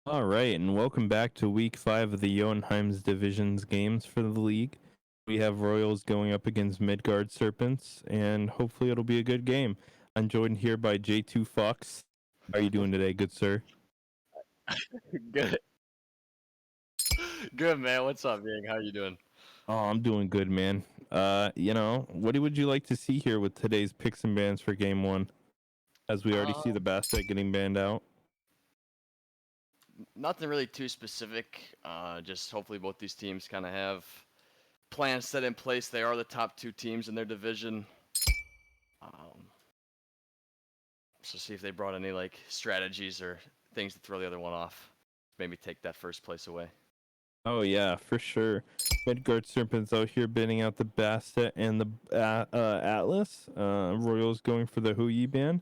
All right, and welcome back to week 5 of the Jotunheim's divisions games for the league. We have Royals going up against Midgard Serpents, and hopefully it'll be a good game. I'm joined here by J2 Fox. How are you doing today, good sir? Good. Good, man. What's up, Ying? How you doing? Oh, I'm doing good, man. What would you like to see here with today's picks and bans for game 1? As we already see the Bastet getting banned out. Nothing really too specific. Just hopefully both these teams kind of have plans set in place. They are the top two teams in their division. So see if they brought any like strategies or things to throw the other one off. Maybe take that first place away. Oh yeah, for sure. Midgard Serpents out here bidding out the Bastet and the Atlas. Royals going for the Huyi ban.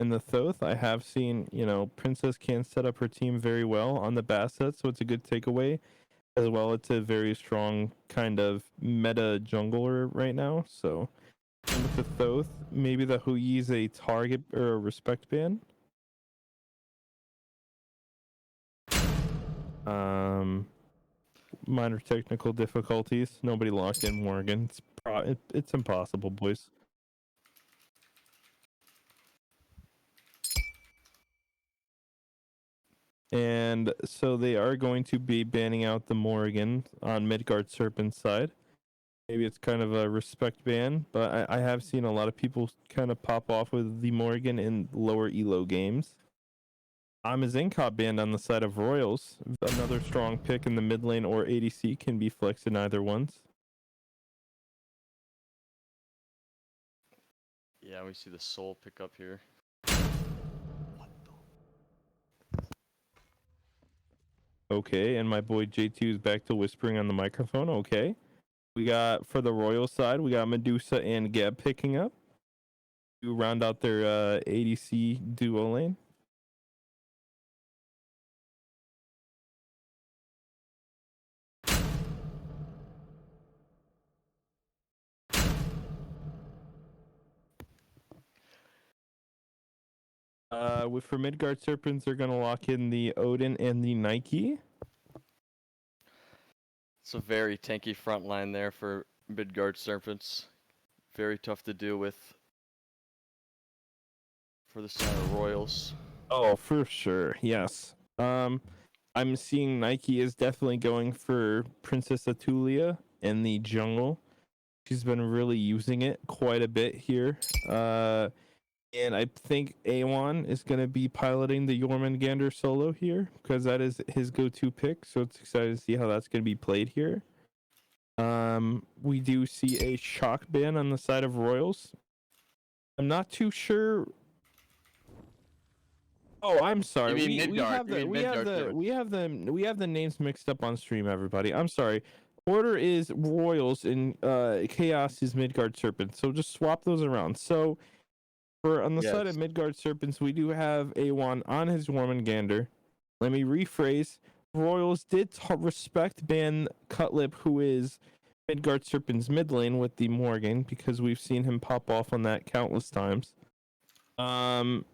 And the Thoth, I have seen, Princess can set up her team very well on the Basset, so it's a good takeaway. As well, it's a very strong kind of meta jungler right now. So and with the Thoth, maybe the Huyi is a target or a respect ban. Minor technical difficulties. Nobody locked in Morgan. It's impossible, boys. And so they are going to be banning out the Morgan on Midgard Serpent's side. Maybe it's kind of a respect ban, but I have seen a lot of people kind of pop off with the Morgan in lower elo games. I'm a Zincop banned on the side of Royals. Another strong pick in the mid lane or ADC can be flexed in either ones. Yeah, we see the soul pick up here. Okay, and my boy J2 is back to whispering on the microphone. Okay. We got, for the Royal side, we got Medusa and Geb picking up to round out their ADC duo lane. For Midgard Serpents, they're gonna lock in the Odin and the Nike. It's a very tanky front line there for Midgard Serpents. Very tough to deal with for the Center Royals. Oh, for sure. Yes. I'm seeing Nike is definitely going for Princess Atulia in the jungle. She's been really using it quite a bit here. And I think A1 is going to be piloting the Jormungandr solo here because that is his go-to pick. So it's excited to see how that's going to be played here. We do see a shock ban on the side of Royals. I'm not too sure. Oh, I'm sorry. You mean Midgard? We have the names mixed up on stream, everybody. I'm sorry. Order is Royals and Chaos is Midgard Serpents. So just swap those around. So for on the side of Midgard Serpents, we do have A1 on his Jormungandr. Let me rephrase. Royals did respect ban Cutlip, who is Midgard Serpent's mid lane with the Morgan, because we've seen him pop off on that countless times. And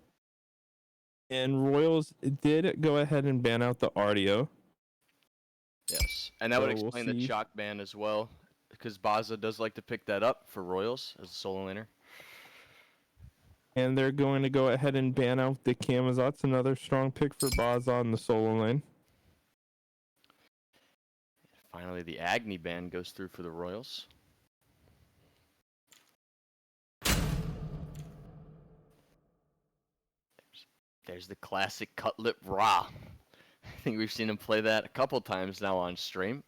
Royals did go ahead and ban out the Artio. Yes, and that So would explain the shock ban as well, because Baza does like to pick that up for Royals as a solo laner. And they're going to go ahead and ban out the Camazotz, another strong pick for Baza on the solo lane. Finally, the Agni ban goes through for the Royals. There's the classic Cutlip Ra. I think we've seen him play that a couple times now on stream.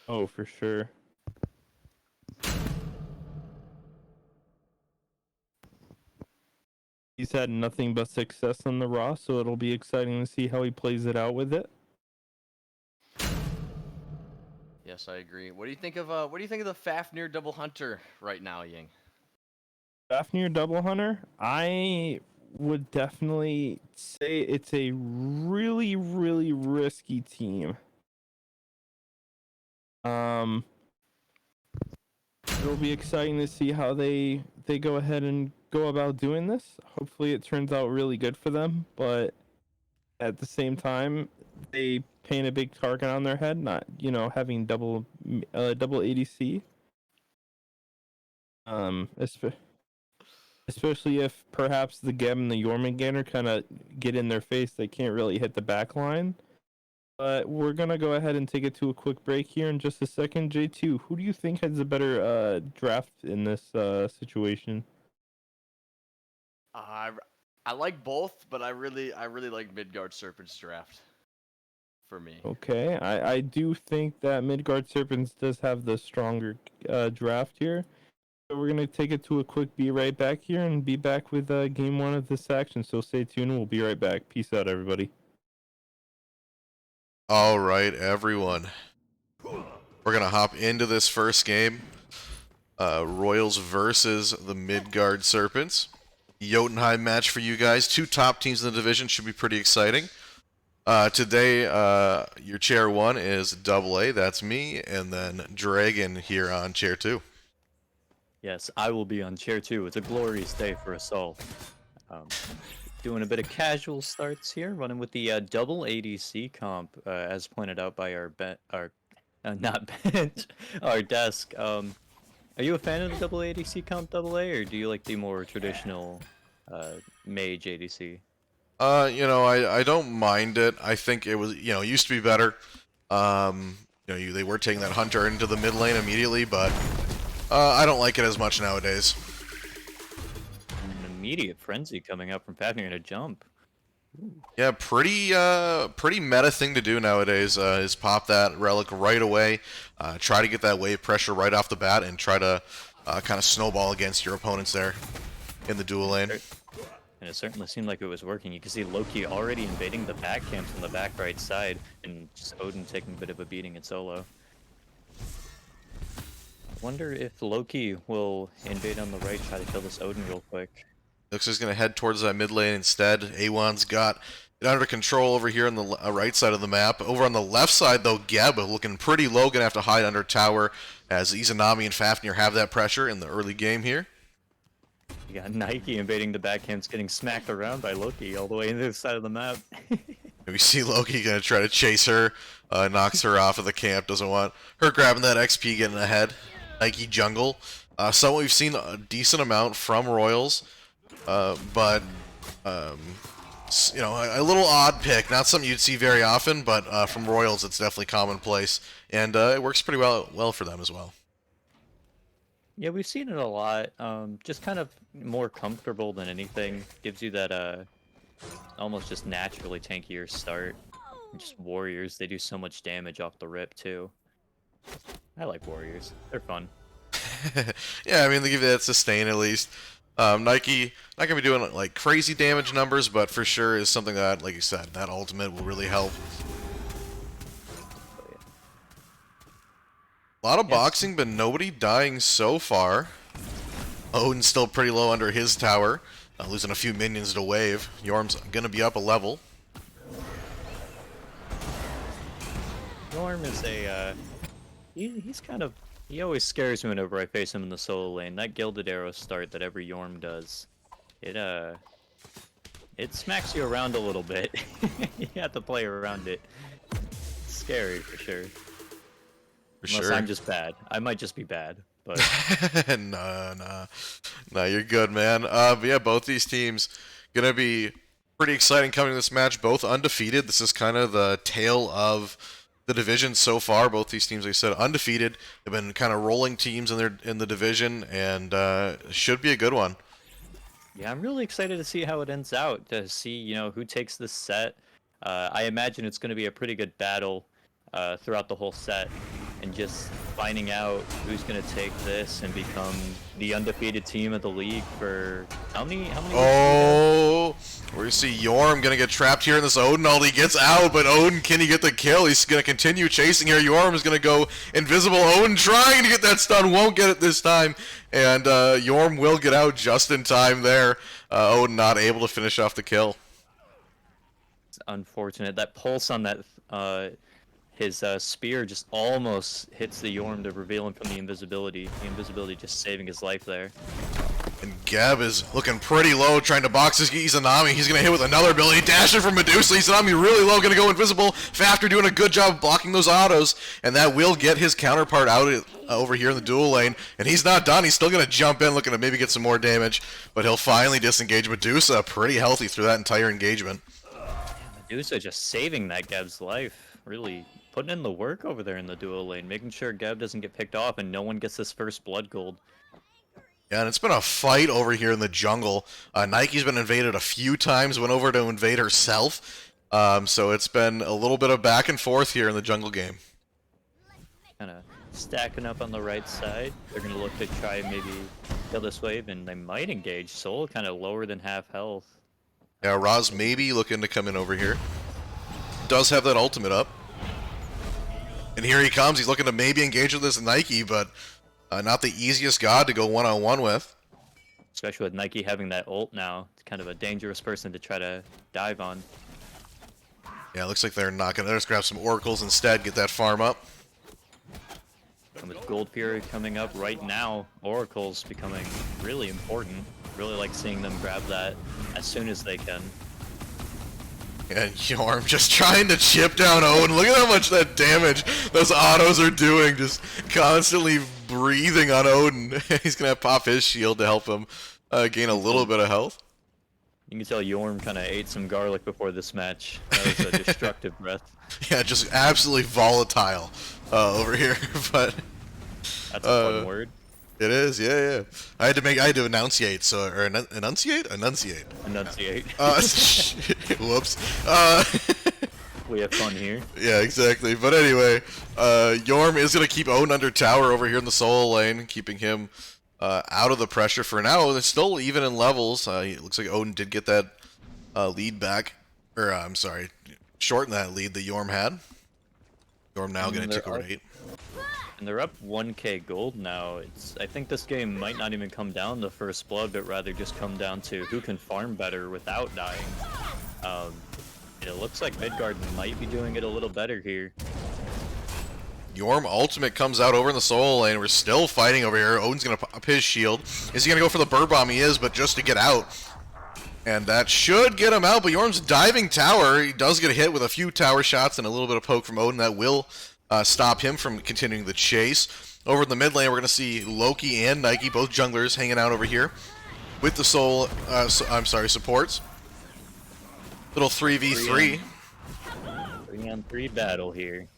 Oh, for sure. He's had nothing but success on the Raw, so it'll be exciting to see how he plays it out with it. Yes, I agree. What do you think of the Fafnir Double Hunter right now, Ying? Fafnir Double Hunter, I would definitely say it's a really, really risky team. It'll be exciting to see how they go ahead and go about doing this. Hopefully it turns out really good for them, but at the same time, they paint a big target on their head, not having double ADC. Um, espe- Especially if perhaps the Geb and the Jormungandr kind of get in their face, they can't really hit the back line. But we're gonna go ahead and take it to a quick break here in just a second. J2, who do you think has a better draft in this situation? I like both, but I really like Midgard Serpents draft for me. Okay, I do think that Midgard Serpents does have the stronger draft here. So we're gonna take it to a quick be right back here and be back with game one of this action. So stay tuned. We'll be right back. Peace out, everybody. All right, everyone. We're gonna hop into this first game. Royals versus the Midgard Serpents. Jotunheim match for you guys. Two top teams in the division, should be pretty exciting. Today, your chair one is Double A, that's me, and then Dragon here on chair two. Yes, I will be on chair 2. It's a glorious day for us all. Doing a bit of casual starts here, running with the double ADC comp, as pointed out by our not bench, our desk. Are you a fan of the double ADC comp, Double A, or do you like the more traditional mage ADC? I don't mind it. I think it was, it used to be better. They were taking that hunter into the mid lane immediately, but I don't like it as much nowadays. An immediate frenzy coming up from Fafnir to jump. Ooh. Yeah, pretty meta thing to do nowadays is pop that relic right away, try to get that wave pressure right off the bat, and try to kind of snowball against your opponents there in the dual lane. And it certainly seemed like it was working. You can see Loki already invading the back camps on the back right side, and just Odin taking a bit of a beating in solo. I wonder if Loki will invade on the right, try to kill this Odin real quick. Looks like he's going to head towards that mid lane instead. A1's got it under control over here on the right side of the map. Over on the left side, though, Geb looking pretty low, going to have to hide under tower as Izanami and Fafnir have that pressure in the early game here. You got Nike invading the back camps, getting smacked around by Loki all the way into the side of the map. We see Loki going to try to chase her, knocks her off of the camp, doesn't want her grabbing that XP, getting ahead. Nike jungle. Somewhat we've seen a decent amount from Royals, but a little odd pick. Not something you'd see very often, but from Royals it's definitely commonplace, and it works pretty well for them as well. Yeah, we've seen it a lot. Just kind of more comfortable than anything. Gives you that almost just naturally tankier start. Just warriors, they do so much damage off the rip too. I like warriors. They're fun. Yeah, I mean, they give you that sustain at least. Nike not gonna be doing like crazy damage numbers, but for sure is something that, like you said, that ultimate will really help. A lot of boxing, but nobody dying so far. Odin's still pretty low under his tower, losing a few minions to wave. Yorm's gonna be up a level. Yorm is a he's kind of, he always scares me whenever I face him in the solo lane. That Gilded Arrow start that every Yorm does, it smacks you around a little bit. You have to play around it. It's scary for sure. Unless I'm just bad. I might just be bad, but no, you're good, man. But yeah, both these teams gonna be pretty exciting coming to this match. Both undefeated. This is kind of the tale of the division so far. Both these teams, like I said, undefeated. They've been kind of rolling teams in the division, and should be a good one. Yeah, I'm really excited to see how it ends out. To see who takes this set. I imagine it's going to be a pretty good battle throughout the whole set. And just finding out who's gonna take this and become the undefeated team of the league for how many? Oh, we see Yorm gonna get trapped here in this Odin. He gets out, but Odin, can he get the kill? He's gonna continue chasing here. Yorm is gonna go invisible. Odin trying to get that stun, won't get it this time, and Yorm will get out just in time there. Odin not able to finish off the kill. It's unfortunate. That pulse on that His spear just almost hits the Yorm to reveal him from the invisibility. The invisibility just saving his life there. And Geb is looking pretty low, trying to box his Izanami. He's going to hit with another ability. Dashing from Medusa. Izanami really low, going to go invisible. Fafter doing a good job blocking those autos. And that will get his counterpart out over here in the dual lane. And he's not done. He's still going to jump in, looking to maybe get some more damage. But he'll finally disengage Medusa. Pretty healthy through that entire engagement. Medusa just saving that Geb's life. Really putting in the work over there in the dual lane. Making sure Geb doesn't get picked off and no one gets this first blood gold. Yeah, and it's been a fight over here in the jungle. Nike's been invaded a few times, went over to invade herself. So it's been a little bit of back and forth here in the jungle game. Kind of stacking up on the right side. They're going to look to try and maybe kill this wave, and they might engage. Soul kind of lower than half health. Yeah, Roz maybe looking to come in over here. Does have that ultimate up. And here he comes. He's looking to maybe engage with this Nike, but not the easiest god to go one-on-one with. Especially with Nike having that ult now. It's kind of a dangerous person to try to dive on. Yeah, looks like they're not going to just grab some oracles instead, get that farm up. And with Gold Fury coming up right now, Oracle's becoming really important. Really like seeing them grab that as soon as they can. And Yorm just trying to chip down Owen. Look at how much that damage those autos are doing. Just constantly breathing on Odin. He's going to pop his shield to help him gain a little bit of health. You can tell Yorm kind of ate some garlic before this match. That was a destructive breath. Yeah, just absolutely volatile over here. But that's a fun word. It is, yeah. I had to enunciate, or enunciate. Enunciate. Whoops. We have fun here. Yeah, exactly. But anyway, Yorm is gonna keep Odin under tower over here in the solo lane, keeping him out of the pressure for now. They're still even in levels. It looks like Odin did get that lead back, or I'm sorry, shorten that lead that Yorm had. Yorm now gonna take over to 8. And they're up 1k gold now. I think this game might not even come down to first blood, but rather just come down to who can farm better without dying. It looks like Midgard might be doing it a little better here. Yorm ultimate comes out over in the solo lane. We're still fighting over here. Odin's gonna pop his shield. Is he gonna go for the bird bomb? He is, but just to get out. And that should get him out, but Yorm's diving tower. He does get hit with a few tower shots and a little bit of poke from Odin. That will stop him from continuing the chase. Over in the mid lane, we're going to see Loki and Nike, both junglers, hanging out over here with the supports. Little 3v3. 3-on-3 battle here.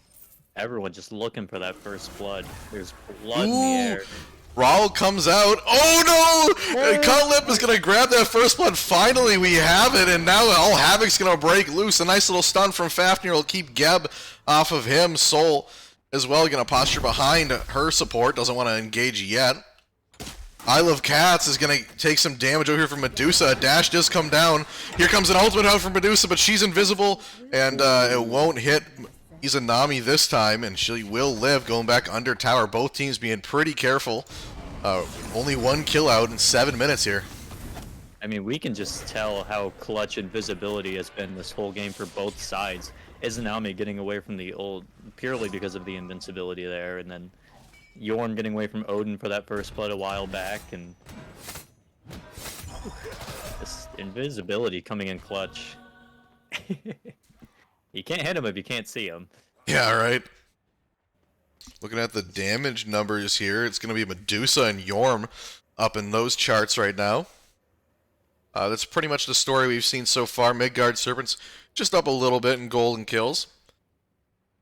Everyone just looking for that first blood. There's blood in the air. Raul comes out. Oh no! Cutlip is going to grab that first blood. Finally, we have it, and now all Havoc's going to break loose. A nice little stun from Fafnir will keep Geb off of him. Soul as well going to posture behind her support. Doesn't want to engage yet. I Love Cats is going to take some damage over here from Medusa. A dash does come down. Here comes an ultimate out from Medusa, but she's invisible, and it won't hit Izanami this time, and she will live going back under tower. Both teams being pretty careful. Only 1 kill out in 7 minutes here. I mean, we can just tell how clutch invisibility has been this whole game for both sides. Izanami getting away from the ult purely because of the invincibility there, and then Yorm getting away from Odin for that first blood a while back, and this invisibility coming in clutch. You can't hit him if you can't see him. Yeah, right. Looking at the damage numbers here, it's going to be Medusa and Yorm up in those charts right now. That's pretty much the story we've seen so far. Midgard Serpents just up a little bit in gold and kills.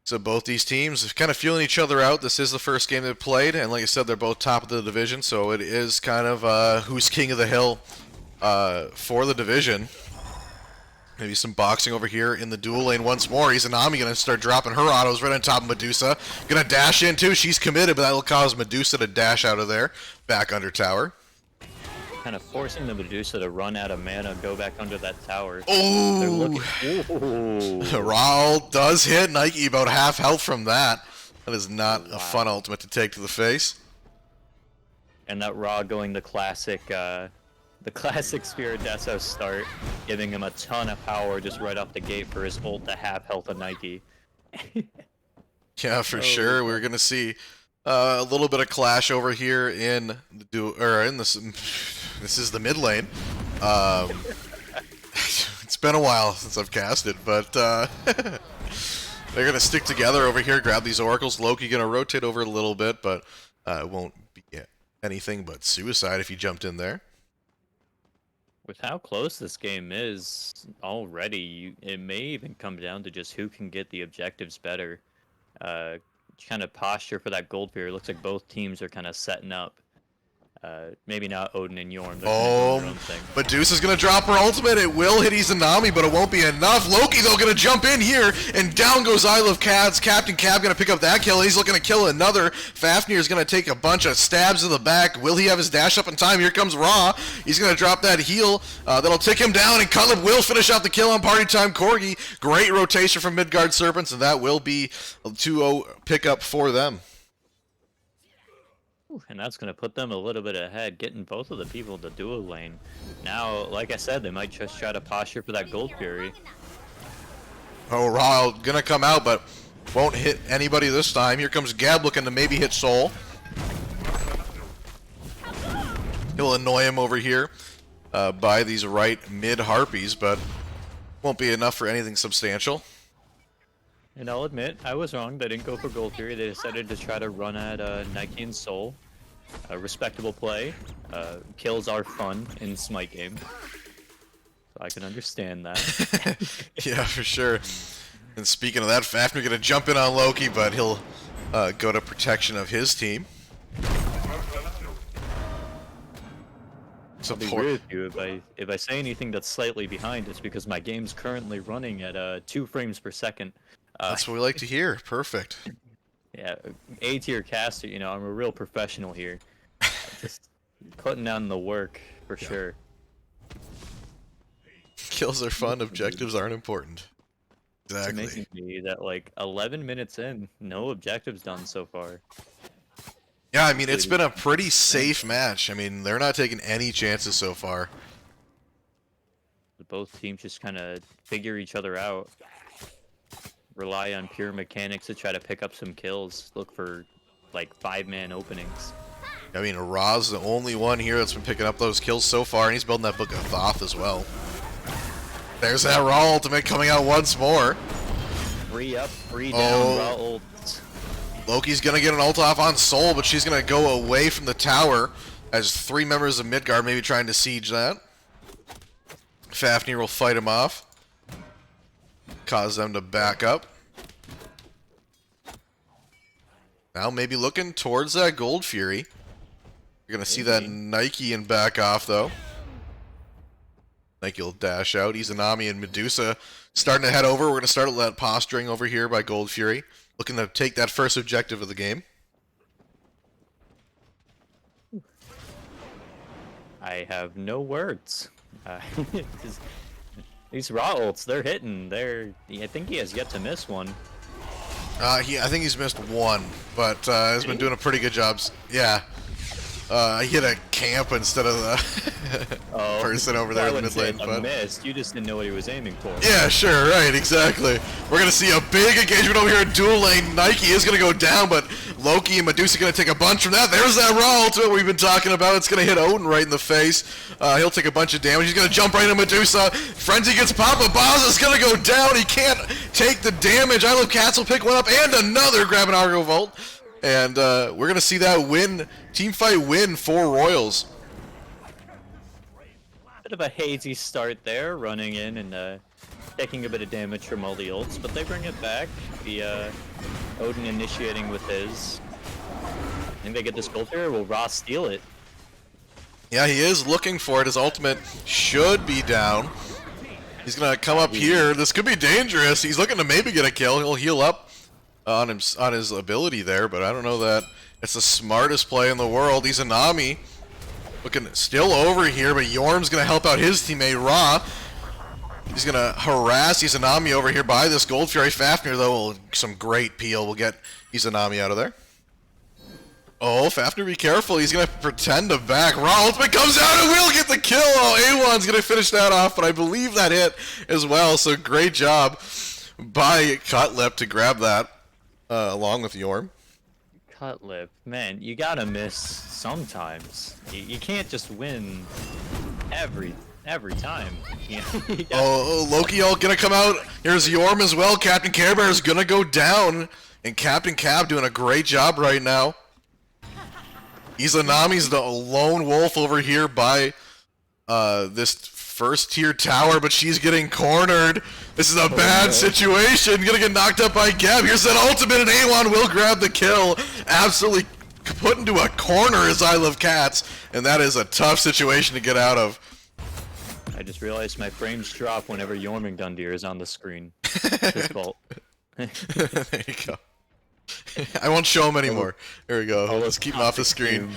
So both these teams kind of feeling each other out. This is the first game they've played, and like I said, they're both top of the division, so it is kind of who's king of the hill for the division. Maybe some boxing over here in the dual lane once more. Izanami going to start dropping her autos right on top of Medusa. Going to dash in too. She's committed, but that will cause Medusa to dash out of there. Back under tower. Kind of forcing the Medusa to run out of mana, go back under that tower. Oh! They're looking... Raul does hit Nike about half health from that. That is not a fun ultimate to take to the face. And that Ra going the classic Spirit Deso start, giving him a ton of power just right off the gate for his ult to half health of Nike. Yeah, for Oh, sure. okay. We're gonna see a little bit of clash over here in this. This is the mid lane. It's been a while since I've casted, but they're gonna stick together over here. Grab these oracles. Loki gonna rotate over a little bit, but it won't be anything but suicide if you jumped in there. With how close this game is already, it may even come down to just who can get the objectives better. Kind of posture for that gold fear. It looks like both teams are kind of setting up. Maybe not Odin and Yorm. They're kind of doing their own thing. Medusa's gonna drop her ultimate. It will hit Izanami, but it won't be enough. Loki, though, gonna jump in here, and down goes Isle of Cads. Captain Cab gonna pick up that kill, and he's looking to kill another. Fafnir's gonna take a bunch of stabs to the back. Will he have his dash up in time? Here comes Ra. He's gonna drop that heal. That'll tick him down, and Cutlip will finish out the kill on Party Time Corgi. Great rotation from Midgard Serpents, and that will be a 2-0 pickup for them. And that's going to put them a little bit ahead, getting both of the people to duo lane. Now, like I said, they might just try to posture for that Gold Fury. Oh, Ra gonna come out, but won't hit anybody this time. Here comes Gab looking to maybe hit Soul. He'll annoy him over here by these right mid Harpies, but won't be enough for anything substantial. And I'll admit, I was wrong. They didn't go for Gold Fury. They decided to try to run at Nike and Soul. A respectable play. Kills are fun in Smite game. So I can understand that. Yeah, for sure. And speaking of that, Fafnir gonna jump in on Loki, but he'll go to protection of his team. I'll be real with you. If I say anything that's slightly behind, it's because my game's currently running at 2 frames per second. That's what we like to hear. Perfect. Yeah, A tier caster. You know, I'm a real professional here. Just putting down the work for sure. Kills are fun. Objectives aren't important. It's Exactly. amazing to me that like 11 minutes in, no objectives done so far. Yeah, I mean, it's been a pretty safe match. I mean, they're not taking any chances so far. Both teams just kind of figure each other out. Rely on pure mechanics to try to pick up some kills. Look for like 5-man openings. I mean, Ra's the only one here that's been picking up those kills so far, and he's building that Book of Thoth as well. There's that Ra ultimate coming out once more. 3 up, 3 down, Ra ult. Loki's gonna get an ult off on Soul, but she's gonna go away from the tower as 3 members of Midgard maybe trying to siege that. Fafnir will fight him off. Cause them to back up. Now maybe looking towards that Gold Fury. You're gonna see that Nike and back off though. Nike will dash out. Izanami and Medusa starting to head over. We're gonna start that posturing over here by Gold Fury. Looking to take that first objective of the game. I have no words. These Ra ults, they're hitting. I think he has yet to miss one. I think he's missed one, but has been doing a pretty good job. Yeah. He hit a camp instead of the person over there in the mid lane. But missed. You just didn't know what he was aiming for. Yeah, sure, right, exactly. We're gonna see a big engagement over here in dual lane. Nike is gonna go down, but Loki and Medusa gonna take a bunch from that. There's that Ra ultimate we've been talking about. It's gonna hit Odin right in the face. He'll take a bunch of damage. He's gonna jump right into Medusa. Frenzy gets popped, but Boz is gonna go down. He can't take the damage. I Love Cats will pick one up and another, grab an Argo Vault. And we're going to see that win, team fight win for Royals. Bit of a hazy start there, running in and taking a bit of damage from all the ults, but they bring it back. The Odin initiating with his. I think they get this gold here. Will Ross steal it? Yeah, he is looking for it. His ultimate should be down. He's going to come up here. This could be dangerous. He's looking to maybe get a kill. He'll heal up on his ability there, but I don't know that it's the smartest play in the world. Izanami looking still over here, but Yorm's gonna help out his teammate Ra. He's gonna harass Izanami over here by this Gold Fury. Fafnir though, some great peel will get Izanami out of there. Oh, Fafnir, be careful. He's gonna pretend to back. Ra ultimate comes out and will get the kill. Oh, A1's gonna finish that off, but I believe that hit as well. So great job by Cutlip to grab that. along with Yorm. Cut lip, man, you gotta miss sometimes. You can't just win every time. You gotta- Oh, Loki all gonna come out. Here's Yorm as well. Captain Care Bear is gonna go down, and Captain Cab doing a great job right now. Izanami's the lone wolf over here by this first tier tower, but she's getting cornered. This is a bad situation. Gonna get knocked up by Geb. Here's that ultimate, and Awan will grab the kill. Absolutely put into a corner as I Love Cats, and that is a tough situation to get out of. I just realized my frames drop whenever Jormungandr is on the screen. His fault. There you go. I won't show him anymore. There we go. Let's keep him off the screen.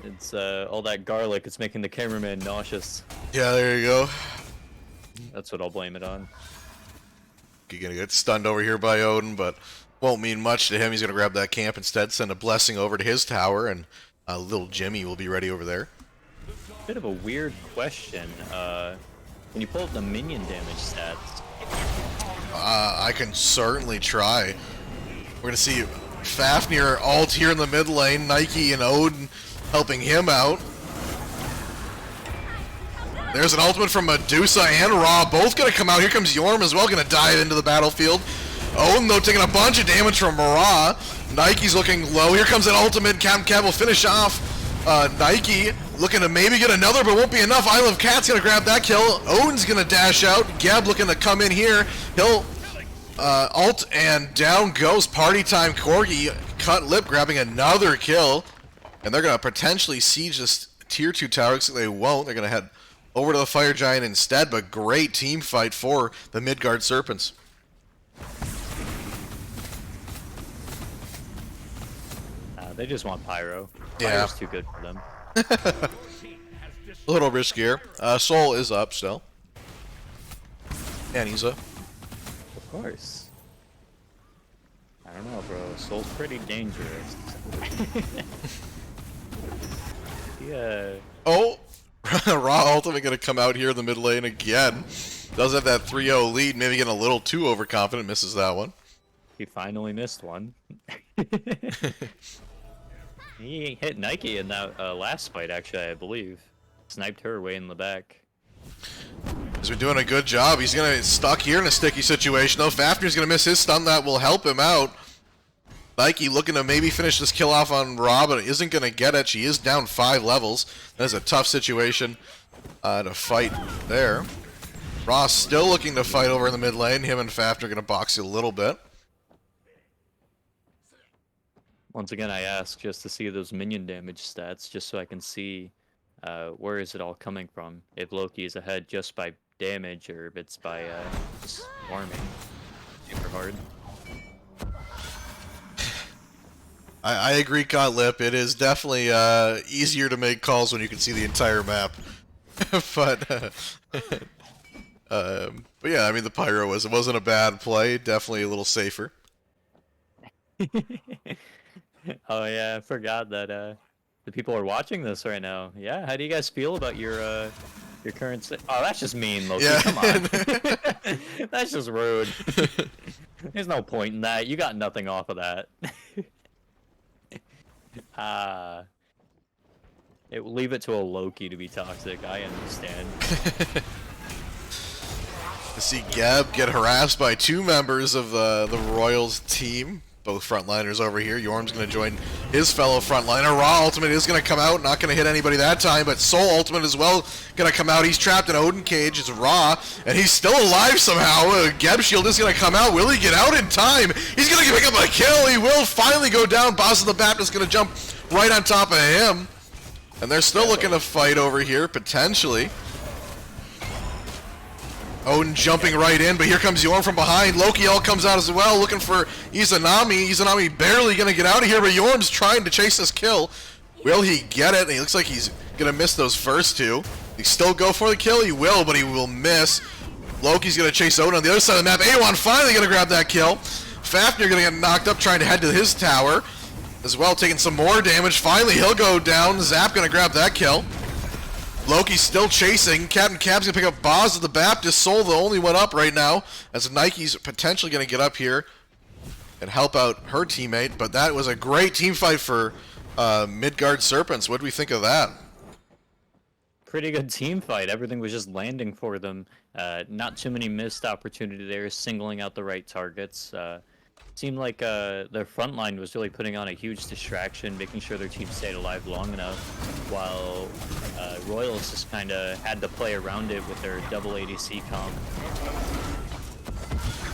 It's all that garlic. It's making the cameraman nauseous. Yeah, there you go. That's what I'll blame it on. He's gonna get stunned over here by Odin, but won't mean much to him. He's gonna grab that camp instead, send a blessing over to his tower, and little Jimmy will be ready over there. Bit of a weird question. Can you pull up the minion damage stats? I can certainly try. We're gonna see Fafnir ult here in the mid lane, Nike and Odin helping him out. There's an ultimate from Medusa and Ra, both gonna come out. Here comes Yorm as well, gonna dive into the battlefield. Odin, though, taking a bunch of damage from Ra. Nike's looking low. Here comes an ultimate. Captain Cab will finish off Nike. Looking to maybe get another, but won't be enough. I Love Cat's gonna grab that kill. Odin's gonna dash out. Geb looking to come in here. He'll ult, and down goes Party Time Corgi. Cut lip grabbing another kill. And they're gonna potentially siege this tier 2 tower. Looks like they won't. They're gonna head over to the Fire Giant instead, but great team fight for the Midgard Serpents. They just want Pyro. Yeah. Pyro's too good for them. A little riskier. Soul is up still. And he's up. Of course. I don't know, bro. Soul's pretty dangerous. Yeah. Oh! Raw ultimate gonna come out here in the mid lane again. Does have that 3-0 lead, maybe getting a little too overconfident, misses that one. He finally missed one. He hit Nike in that last fight, actually, I believe. Sniped her way in the back. He's been doing a good job. He's gonna stuck here in a sticky situation though. Fafnir's gonna miss his stun, that will help him out. Nike looking to maybe finish this kill off on Ra, but isn't gonna get it. She is down 5 levels. That is a tough situation to fight there. Ra still looking to fight over in the mid lane. Him and Fafnir gonna box you a little bit. Once again, I ask just to see those minion damage stats, just so I can see where is it all coming from. If Loki is ahead just by damage, or if it's by just farming super hard. I agree, Cotlip. It is definitely easier to make calls when you can see the entire map. but yeah, I mean the Pyro it wasn't a bad play. Definitely a little safer. Oh yeah, I forgot that the people are watching this right now. Yeah, how do you guys feel about your current Oh, that's just mean, Loki. Yeah. Come on. That's just rude. There's no point in that. You got nothing off of that. Leave it to a Loki to be toxic. I understand. To see Geb get harassed by 2 members of the Royals team. Both frontliners over here. Yorm's going to join his fellow frontliner. Ra ultimate is going to come out. Not going to hit anybody that time, but Soul ultimate as well going to come out. He's trapped in Odin cage. It's Ra, and he's still alive somehow. Geb shield is going to come out. Will he get out in time? He's going to pick up a kill. He will finally go down. Boss of the Baptist going to jump right on top of him. And they're still looking to fight over here, potentially. Odin jumping right in, but here comes Yorm from behind. Loki all comes out as well, looking for Izanami. Izanami barely going to get out of here, but Yorm's trying to chase this kill. Will he get it? He looks like he's going to miss those first 2. He still go for the kill? He will, but he will miss. Loki's going to chase Odin on the other side of the map. Awan finally going to grab that kill. Fafnir going to get knocked up, trying to head to his tower. As well, taking some more damage. Finally, he'll go down. Zap going to grab that kill. Loki's still chasing. Captain Cab's gonna pick up Boz of the Baptist. Soul the only one up right now, as Nike's potentially gonna get up here and help out her teammate. But that was a great team fight for Midgard Serpents. What do we think of that? Pretty good team fight. Everything was just landing for them. Not too many missed opportunity there, singling out the right targets. Seemed like their front line was really putting on a huge distraction, making sure their team stayed alive long enough, while Royals just kind of had to play around it with their double ADC comp.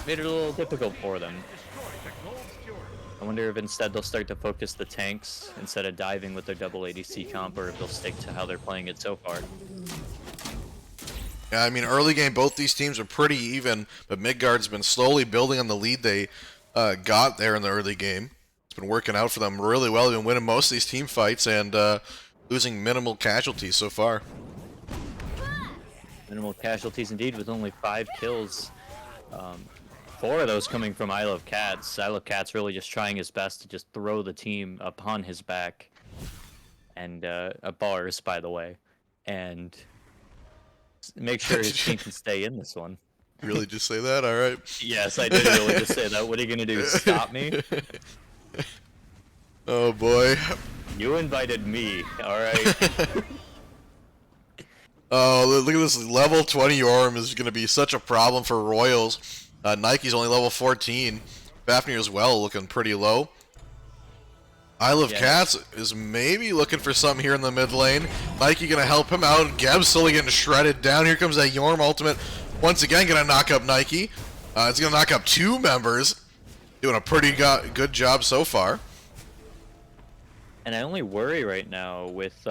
Made it a little difficult for them. I wonder if instead they'll start to focus the tanks instead of diving with their double ADC comp, or if they'll stick to how they're playing it so far. Yeah, I mean, early game, both these teams are pretty even, but Midgard's been slowly building on the lead they got there in the early game. It's been working out for them really well. They've been winning most of these team fights and losing minimal casualties so far. Minimal casualties indeed, with only 5 kills. 4 of those coming from I Love Cats. I Love Cats really just trying his best to just throw the team upon his back. And bars, by the way. And make sure his team can stay in this one. Really just say that? All right. Yes, I did really just say that. What are you gonna do? Stop me? Oh boy. You invited me, alright? Oh, look at this. Level 20 Orm is going to be such a problem for Royals. Nike's only level 14. Fafnir as well, looking pretty low. I Love Cats is maybe looking for something here in the mid lane. Nike going to help him out. Geb's slowly getting shredded down. Here comes that Yorm ultimate. Once again, going to knock up Nike. It's going to knock up 2 members. Doing a pretty good job so far. And I only worry right now with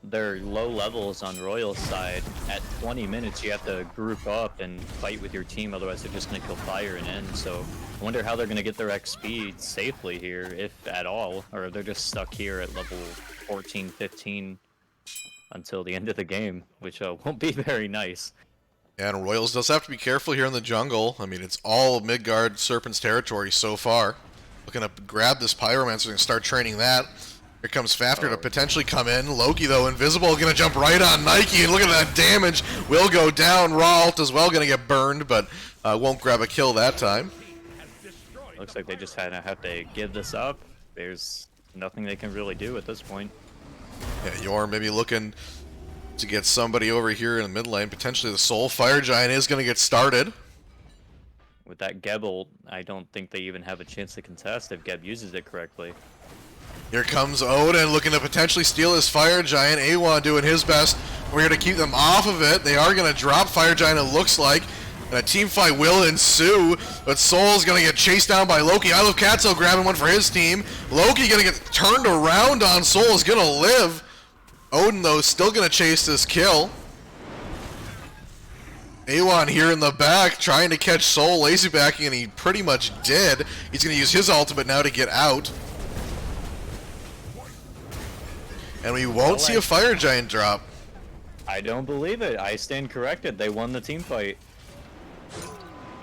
their low levels on Royal's side. At 20 minutes, you have to group up and fight with your team, otherwise they're just going to kill fire and end. So I wonder how they're going to get their XP safely here, if at all, or if they're just stuck here at level 14, 15 until the end of the game, which won't be very nice. And Royals does have to be careful here in the jungle. I mean, it's all Midgard Serpents territory so far. Looking to grab this Pyromancer and start training that. Here comes Fafnir to potentially come in. Loki, though, invisible, going to jump right on Nike, and look at that damage. Will go down. Raw ult as well, going to get burned, but won't grab a kill that time. Looks like they just kind of have to give this up. There's nothing they can really do at this point. Yeah, Yorm maybe looking to get somebody over here in the mid lane. Potentially the Soul Fire Giant is going to get started. With that Geb ult, I don't think they even have a chance to contest if Geb uses it correctly. Here comes Odin looking to potentially steal his Fire Giant. A1 doing his best. We're here to keep them off of it. They are going to drop Fire Giant, it looks like. And a team fight will ensue, but Soul's going to get chased down by Loki. I Love Catso grabbing one for his team. Loki going to get turned around on. Soul is going to live. Odin, though, still going to chase this kill. A1 here in the back trying to catch Soul lazy backing, and he pretty much did. He's going to use his ultimate now to get out. And we won't see a Fire Giant drop. I don't believe it. I stand corrected. They won the team fight.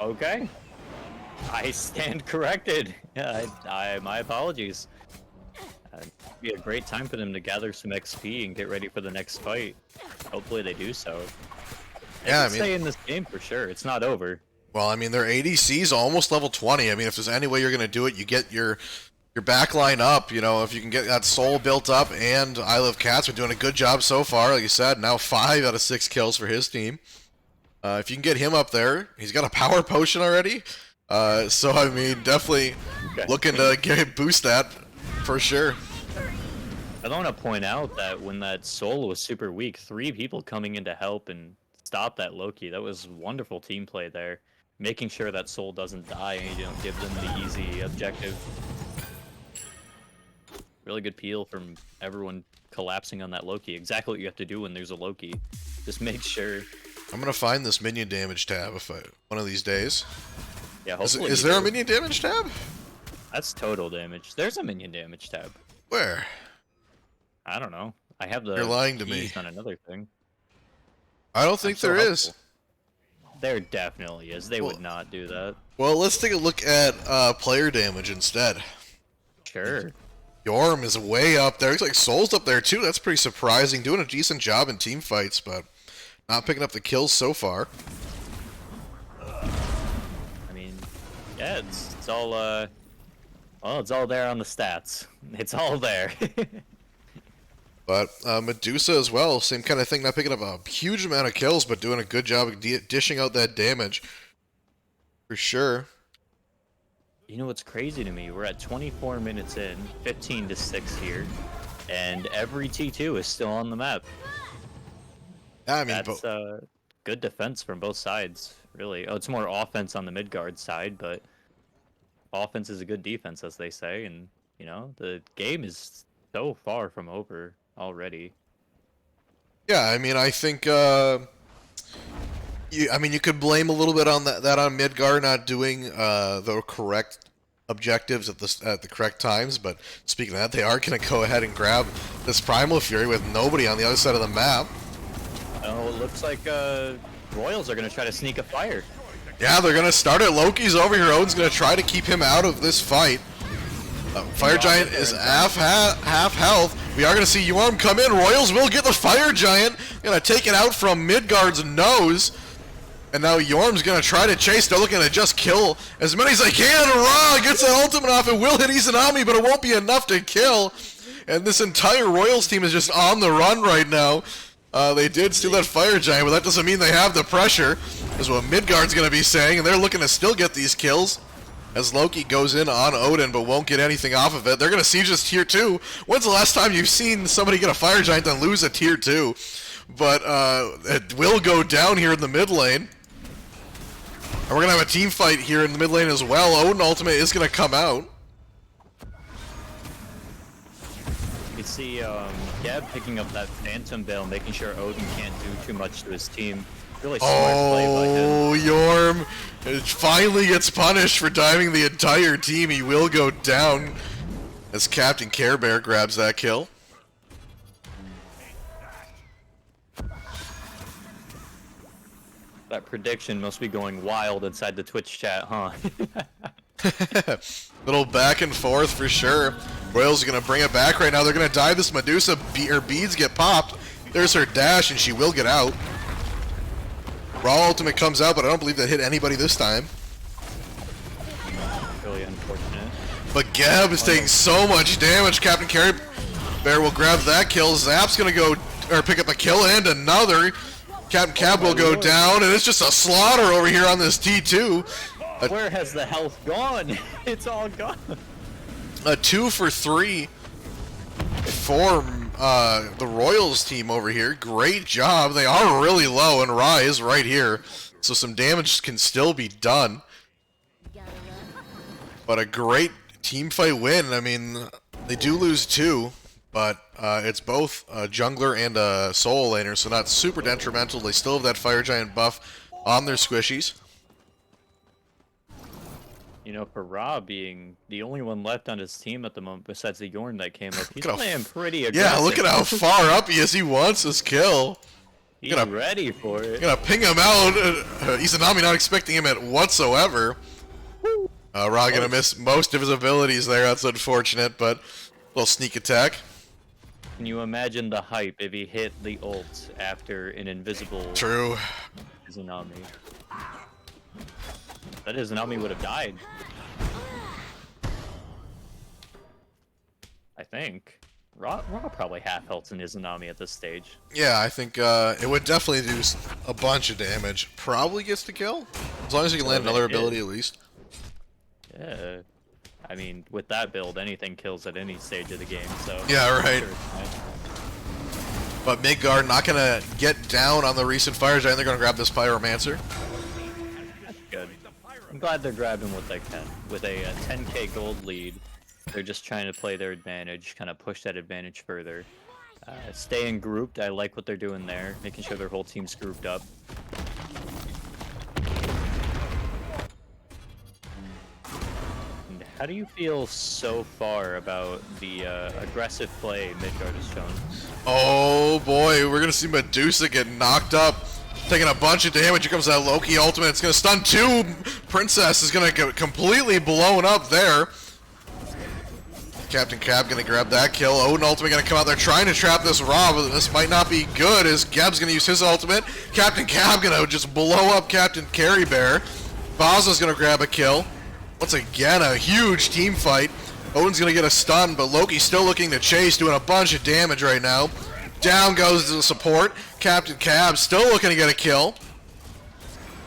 Okay. I stand corrected. Yeah, my apologies. It'd be a great time for them to gather some XP and get ready for the next fight. Hopefully they do so. They can stay in this game for sure. It's not over. Well, I mean, their ADC's almost level 20. I mean, if there's any way you're going to do it, you get your backline up. You know, if you can get that Soul built up, and I Love Cats are doing a good job so far. Like you said, now 5 out of 6 kills for his team. If you can get him up there, he's got a power potion already. So, I mean, definitely looking to boost that for sure. I want to point out that when that Soul was super weak, 3 people coming in to help and stop that Loki. That was wonderful team play there. Making sure that Soul doesn't die and you don't give them the easy objective. Really good peel from everyone collapsing on that Loki. Exactly what you have to do when there's a Loki. Just make sure. I'm going to find this minion damage tab one of these days. Yeah, hopefully. Is there a minion damage tab? That's total damage. There's a minion damage tab. Where? I don't know. I have the. You're lying to me. On another thing. I don't think there is. There definitely is. They would not do that. Well, let's take a look at player damage instead. Sure. Yorm is way up there. Looks like Soul's up there too. That's pretty surprising. Doing a decent job in team fights, but not picking up the kills so far. I mean, yeah, it's all well, it's all there on the stats. It's all there. But Medusa as well, same kind of thing. Not picking up a huge amount of kills, but doing a good job of dishing out that damage. For sure. You know what's crazy to me? We're at 24 minutes in, 15-6 here, and every T2 is still on the map. Yeah, I mean, That's good defense from both sides, really. Oh, it's more offense on the Midgard side, but offense is a good defense, as they say, and, you know, the game is so far from over already. yeah, I mean, I think you could blame a little bit on that on Midgard not doing the correct objectives at the correct times. But speaking of that, they are going to go ahead and grab this Primal Fury with nobody on the other side of the map. Oh, it looks like Royals are going to try to sneak a fire. Yeah, they're going to start it. Loki's over here. Odin's going to try to keep him out of this fight. Fire Giant is half health. We are going to see Yorm come in. Royals will get the Fire Giant. Going to take it out from Midgard's nose. And now Yorm's going to try to chase. They're looking to just kill as many as they can. Ra gets that ultimate off. It will hit Izanami, but it won't be enough to kill. And this entire Royals team is just on the run right now. They did steal that Fire Giant, but that doesn't mean they have the pressure, is what Midgard's going to be saying. And they're looking to still get these kills. As Loki goes in on Odin, but won't get anything off of it. They're going to siege this tier 2. When's the last time you've seen somebody get a Fire Giant and lose a tier 2? But it will go down here in the mid lane. And we're going to have a team fight here in the mid lane as well. Odin ultimate is going to come out. You see Gab picking up that Phantom Veil, making sure Odin can't do too much to his team. Really smart play by him. Oh, Yorm finally gets punished for diving the entire team. He will go down as Captain Care Bear grabs that kill. That prediction must be going wild inside the Twitch chat, huh? Little back and forth for sure. Royals are going to bring it back right now. They're going to dive this Medusa. Her beads get popped. There's her dash, and she will get out. Raw ultimate comes out, but I don't believe that hit anybody this time. Really unfortunate. But Gab is taking so much damage. Captain Carry Bear will grab that kill. Zap's gonna go or pick up a kill and another. Captain Cab will go down, and it's just a slaughter over here on this T2. Where has the health gone? It's all gone. A 2 for 3 for the Royals team over here. Great job. They are really low, and Ra is right here, so some damage can still be done. But a great team fight win. I mean, they do lose 2, but it's both a jungler and a soul laner, so not super detrimental. They still have that Fire Giant buff on their squishies. You know, for Ra being the only one left on his team at the moment, besides the Yorn that came up, he's playing pretty aggressive. Yeah, look at how far up he is. He wants his kill. He's ready for it. Gonna ping him out. Izanami not expecting him at whatsoever. Ra gonna miss most of his abilities there. That's unfortunate, but a little sneak attack. Can you imagine the hype if he hit the ult after an invisible True. Izanami? That Izanami would have died. I think. Ra probably half health in Izanami at this stage. Yeah, I think it would definitely do a bunch of damage. Probably gets the kill, as long as he can land another ability at least. Yeah. I mean, with that build, anything kills at any stage of the game, so... Yeah, right. But Midgard not gonna get down on the recent Fire Giant. They're gonna grab this Pyromancer. That's good. I'm glad they're grabbing what they can. With a 10k gold lead, they're just trying to play their advantage, kind of push that advantage further. Staying grouped, I like what they're doing there, making sure their whole team's grouped up. And how do you feel so far about the aggressive play Midgard has shown? Oh boy, we're gonna see Medusa get knocked up, taking a bunch of damage. Here comes that Loki ultimate. It's gonna stun 2. Princess is gonna get completely blown up there. Captain Cab gonna grab that kill. Odin ultimate gonna come out there trying to trap this Ra, but this might not be good as Geb's gonna use his ultimate. Captain Cab gonna just blow up Captain Carry Bear. Baza's gonna grab a kill. Once again, a huge team fight. Odin's gonna get a stun, but Loki's still looking to chase, doing a bunch of damage right now. Down goes the support. Captain Cab still looking to get a kill.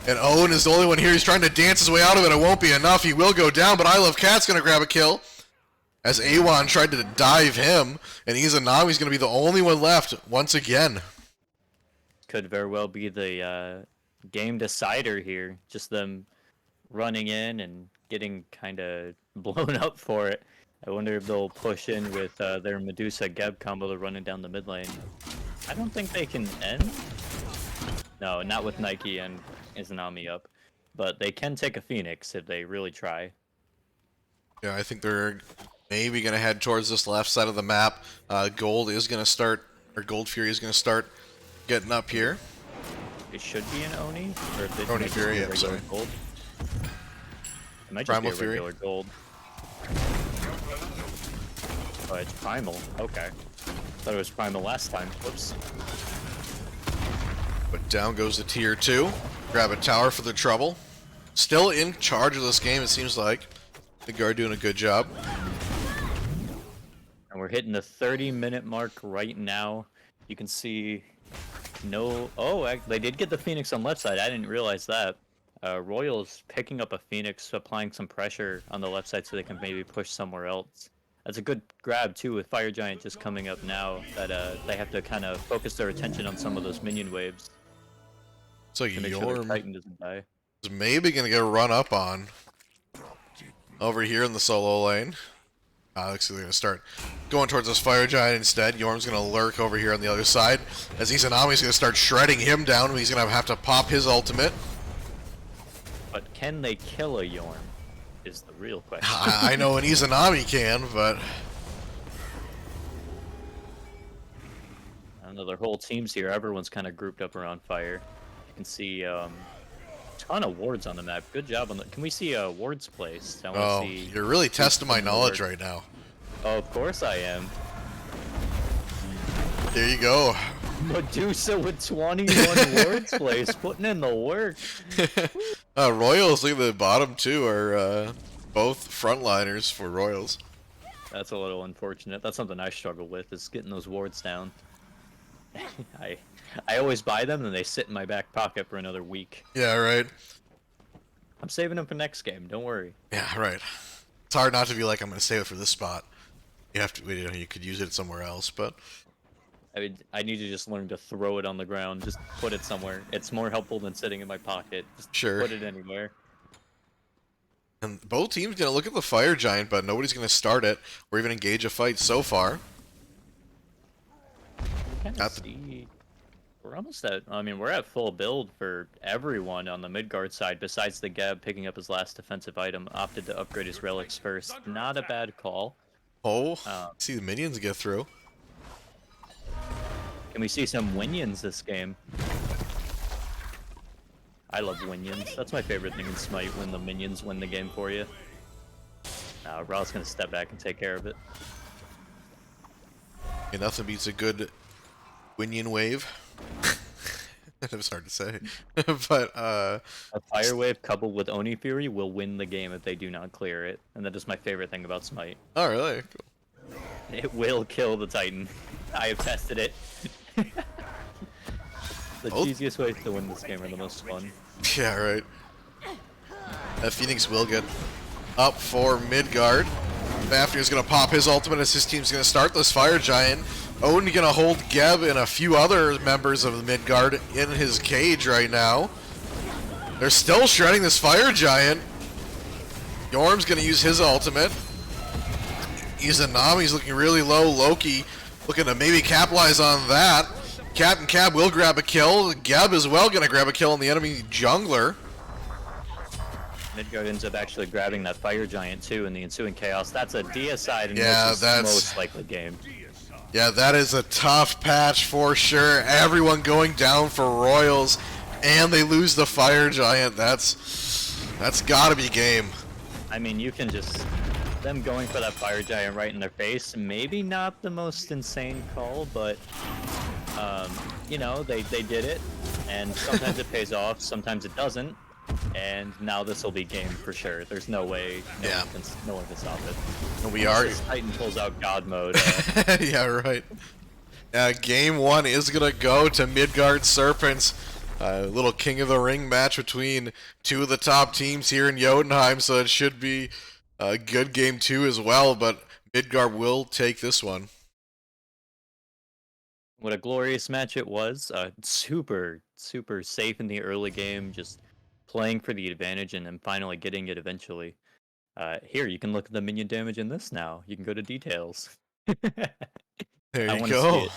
And Odin is the only one here. He's trying to dance his way out of it. It won't be enough. He will go down, but I Love Cat's going to grab a kill. As Awan tried to dive him, and Izanami's going to be the only one left once again. Could very well be the game decider here. Just them running in and getting kind of blown up for it. I wonder if they'll push in with their Medusa Geb combo to running down the mid lane. I don't think they can end. No, not with Nike and Izanami up. But they can take a Phoenix if they really try. Yeah, I think they're maybe going to head towards this left side of the map. Gold is going to start, or Gold Fury is going to start getting up here. It should be an Oni, or if it Oni might just Fury, be a yeah, regular sorry. gold. It might just Primal be a Fury. regular gold. Oh, it's Primal. Okay. Thought it was Primal last time. Whoops. But down goes the tier 2. Grab a tower for the trouble. Still in charge of this game, it seems like. Midgard doing a good job. And we're hitting the 30-minute mark right now. You can see no... Oh, they did get the Phoenix on left side. I didn't realize that. Royals picking up a Phoenix, applying some pressure on the left side so they can maybe push somewhere else. That's a good grab, too, with Fire Giant just coming up now. That they have to kind of focus their attention on some of those minion waves. So To make sure their Yorm Titan doesn't die. is maybe going to get a run up on over here in the solo lane. Alex is going to start going towards this Fire Giant instead. Yorm's going to lurk over here on the other side. As Izanami's going to start shredding him down. He's going to have to pop his ultimate. But can they kill a Yorm? Is the real question. I know an Izanami can, but... I don't know, their whole team's here. Everyone's kind of grouped up around fire. You can see a ton of wards on the map. Good job on the... Can we see wards placed? I want Oh, to see... you're really testing my some knowledge ward. right now. Oh, of course I am. There you go. Medusa with 21 wards placed, putting in the work. Royals, look at the bottom two, are both frontliners for Royals. That's a little unfortunate. That's something I struggle with, is getting those wards down. I always buy them and they sit in my back pocket for another week. Yeah, right. I'm saving them for next game, don't worry. Yeah, right. It's hard not to be like, I'm going to save it for this spot. You have to, you know, you could use it somewhere else, but... I mean, I need to just learn to throw it on the ground. Just put it somewhere. It's more helpful than sitting in my pocket. Just Sure. put it anywhere. And both teams going to look at the Fire Giant, but nobody's going to start it or even engage a fight so far. Kind At of the- see. We're almost at. I mean, we're at full build for everyone on the Midgard side, besides the Geb picking up his last defensive item. Opted to upgrade his relics first. Not a bad call. Oh, see the minions get through. Can we see some Winions this game? I love Winions. That's my favorite thing in Smite, when the minions win the game for you. Ra's gonna step back and take care of it. Yeah, nothing beats a good Winion wave. That was hard to say. But, A Fire Wave coupled with Oni Fury will win the game if they do not clear it. And that is my favorite thing about Smite. oh, really? Cool. It will kill the Titan. I have tested it. The Oh. cheesiest ways to win this game are the most fun. Yeah, right. That Phoenix will get up for Midgard. Fafnir's gonna pop his ultimate as his team's gonna start this Fire Giant. Odin gonna hold Geb and a few other members of the Midgard in his cage right now. They're still shredding this Fire Giant. Yorm's gonna use his ultimate. Izanami's looking really low. Loki looking to maybe capitalize on that. Captain Cab will grab a kill. Geb is well gonna grab a kill on the enemy jungler. Midgard ends up actually grabbing that Fire Giant too in the ensuing chaos. That's a deicide in Yeah, which is that's- most likely game. Yeah, that is a tough patch for sure. Everyone going down for Royals, and they lose the Fire Giant. That's gotta be game. I mean, you can just them going for that fire giant right in their face, maybe not the most insane call, but you know, they did it, and sometimes it pays off, sometimes it doesn't, and now this will be game for sure. There's no way no one can stop it. We are. Titan pulls out God mode. Yeah, right. Game 1 is gonna go to Midgard Serpents. A little King of the Ring match between two of the top teams here in Jotunheim, so it should be a good game 2 as well, but Midgard will take this one. What a glorious match it was. Super safe in the early game, just playing for the advantage and then finally getting it eventually. Here, you can look at the minion damage in this now. You can go to details. There I you want to go. see it.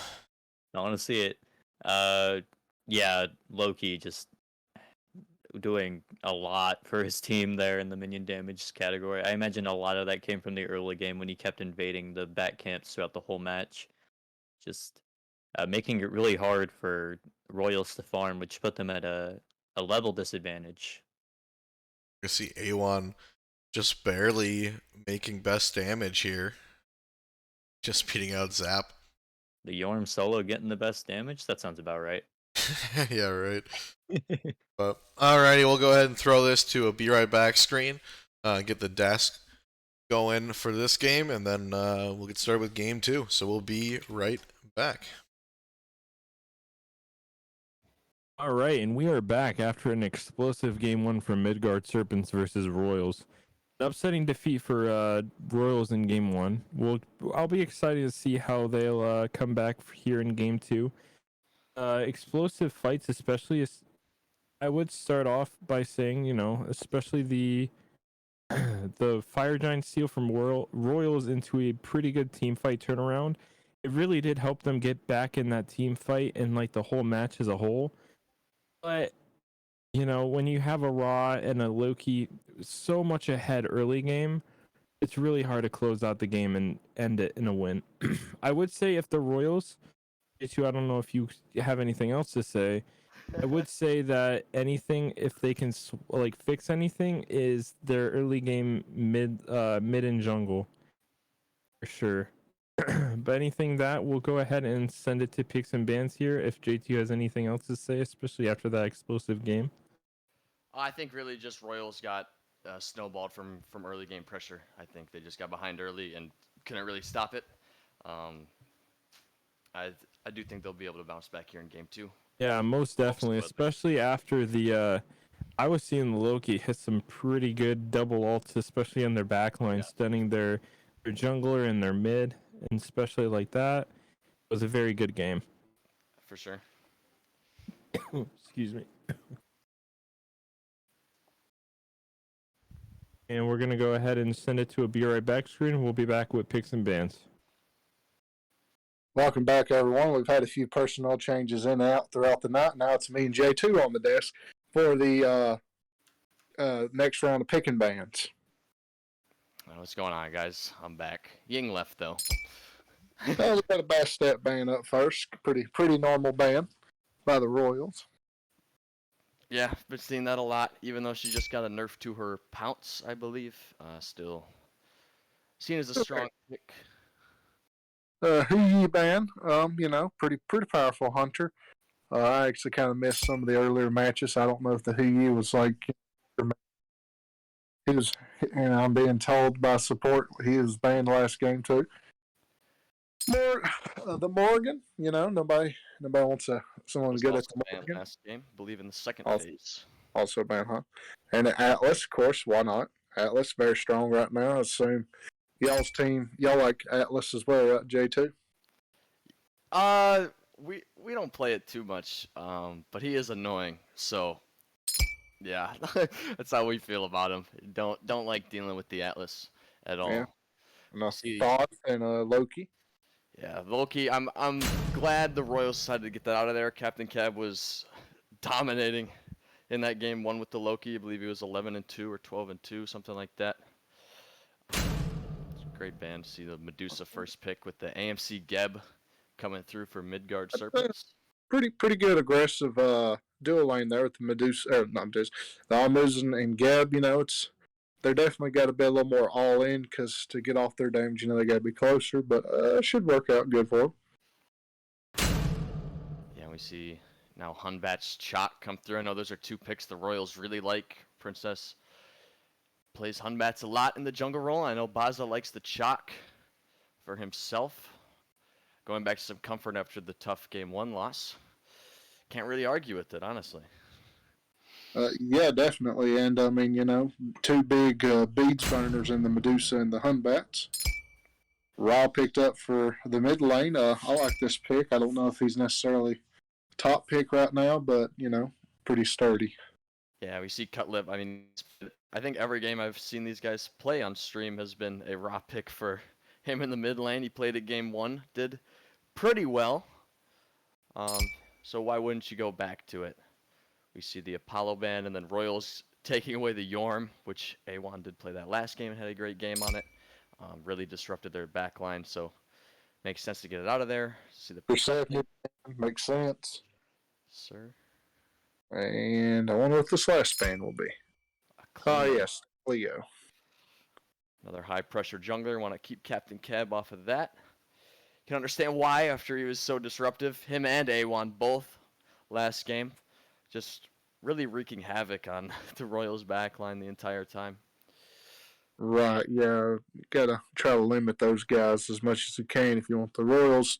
I want to see it. Yeah, Loki just doing a lot for his team there in the minion damage category. I imagine a lot of that came from the early game when he kept invading the back camps throughout the whole match. Just making it really hard for Royals to farm, which put them at a level disadvantage. You see A1 just barely making best damage here. Just beating out Zap. The Yorm solo getting the best damage? That sounds about right. Yeah, right. But alrighty, we'll go ahead and throw this to a be right back screen. Get the desk going for this game, and then we'll get started with game 2. So we'll be right back. All right, and we are back after an explosive game 1 from Midgard Serpents versus Royals. An upsetting defeat for Royals in game 1. I'll be excited to see how they'll come back here in game 2. Explosive fights, especially I would start off by saying, you know, especially the the Fire Giant steal from Royals into a pretty good team fight turnaround. It really did help them get back in that team fight and like the whole match as a whole. But you know, when you have a Raw and a Loki so much ahead early game, it's really hard to close out the game and end it in a win. I would say if the Royals, I don't know if you have anything else to say. I would say that anything, if they can like fix anything, is their early game mid and jungle, for sure. But anything that, we'll go ahead and send it to picks and bans here. If JT has anything else to say, especially after that explosive game. I think really just Royals got snowballed from early game pressure. I think they just got behind early and couldn't really stop it. I do think they'll be able to bounce back here in game 2. Yeah, most definitely, especially after the I was seeing Loki hit some pretty good double ults, especially on their backline, stunning their jungler and their mid, and especially like that. It was a very good game. For sure. Excuse me. And we're going to go ahead and send it to a Be Right Back screen. We'll be back with picks and bans. Welcome back, everyone. We've had a few personnel changes in and out throughout the night. Now it's me and J2 on the desk for the next round of picking bans. What's going on, guys? I'm back. Ying left, though. Well, we got a Bass Step ban up first. Pretty normal ban by the Royals. Yeah, been seeing that a lot, even though she just got a nerf to her pounce, I believe. Still seen as a strong pick. Hu Yi ban, you know, pretty powerful hunter. I actually kind of missed some of the earlier matches. I don't know if the Hu Yi was like, he was, and I'm being told by support he was banned last game too. The Morgan, you know, nobody wants someone good at the Morgan. Last game, I believe in the second phase. Also banned, huh? And Atlas, of course, why not? Atlas very strong right now. I assume y'all's team, y'all like Atlas as well, right, J2? We don't play it too much, but he is annoying. So, yeah, that's how we feel about him. Don't like dealing with the Atlas at all. Yeah. Enough Thoth and Loki. Yeah, Loki. I'm glad the Royals decided to get that out of there. Captain Cab was dominating in that game 1 with the Loki. I believe he was 11-2 or 12-2, something like that. It's a great band to see the Medusa first pick with the AMC Geb coming through for Midgard Serpents. Pretty good aggressive dual lane there with the Medusa, or not Medusa, the Almuz and Geb. You know, it's they're definitely got to be a little more all in because to get off their damage, they got to be closer. But it should work out good for them. Yeah, we see now Hunbat's Chalk come through. I know those are 2 picks the Royals really like. Princess plays Hunbats a lot in the jungle role. I know Baza likes the Chalk for himself. Going back to some comfort after the tough game 1 loss. Can't really argue with it, honestly. Yeah, definitely. And I mean, 2 big beads burners in the Medusa and the Hunbats. Raw picked up for the mid lane. I like this pick. I don't know if he's necessarily top pick right now, but pretty sturdy. Yeah, we see Cutlip. I mean, I think every game I've seen these guys play on stream has been a raw pick for him in the mid lane. He played it game 1, did pretty well. So why wouldn't you go back to it? We see the Apollo band and then Royals taking away the Yorm, which A1 did play that last game and had a great game on it. Really disrupted their back line, so makes sense to get it out of there. See the Perception makes sense. Sir. And I wonder what this last band will be. Oh, yes, Leo. Another high pressure jungler. Want to keep Captain Keb off of that. Can understand why after he was so disruptive. Him and A1 both last game. Just really wreaking havoc on the Royals backline the entire time. Right, yeah. You gotta try to limit those guys as much as you can if you want the Royals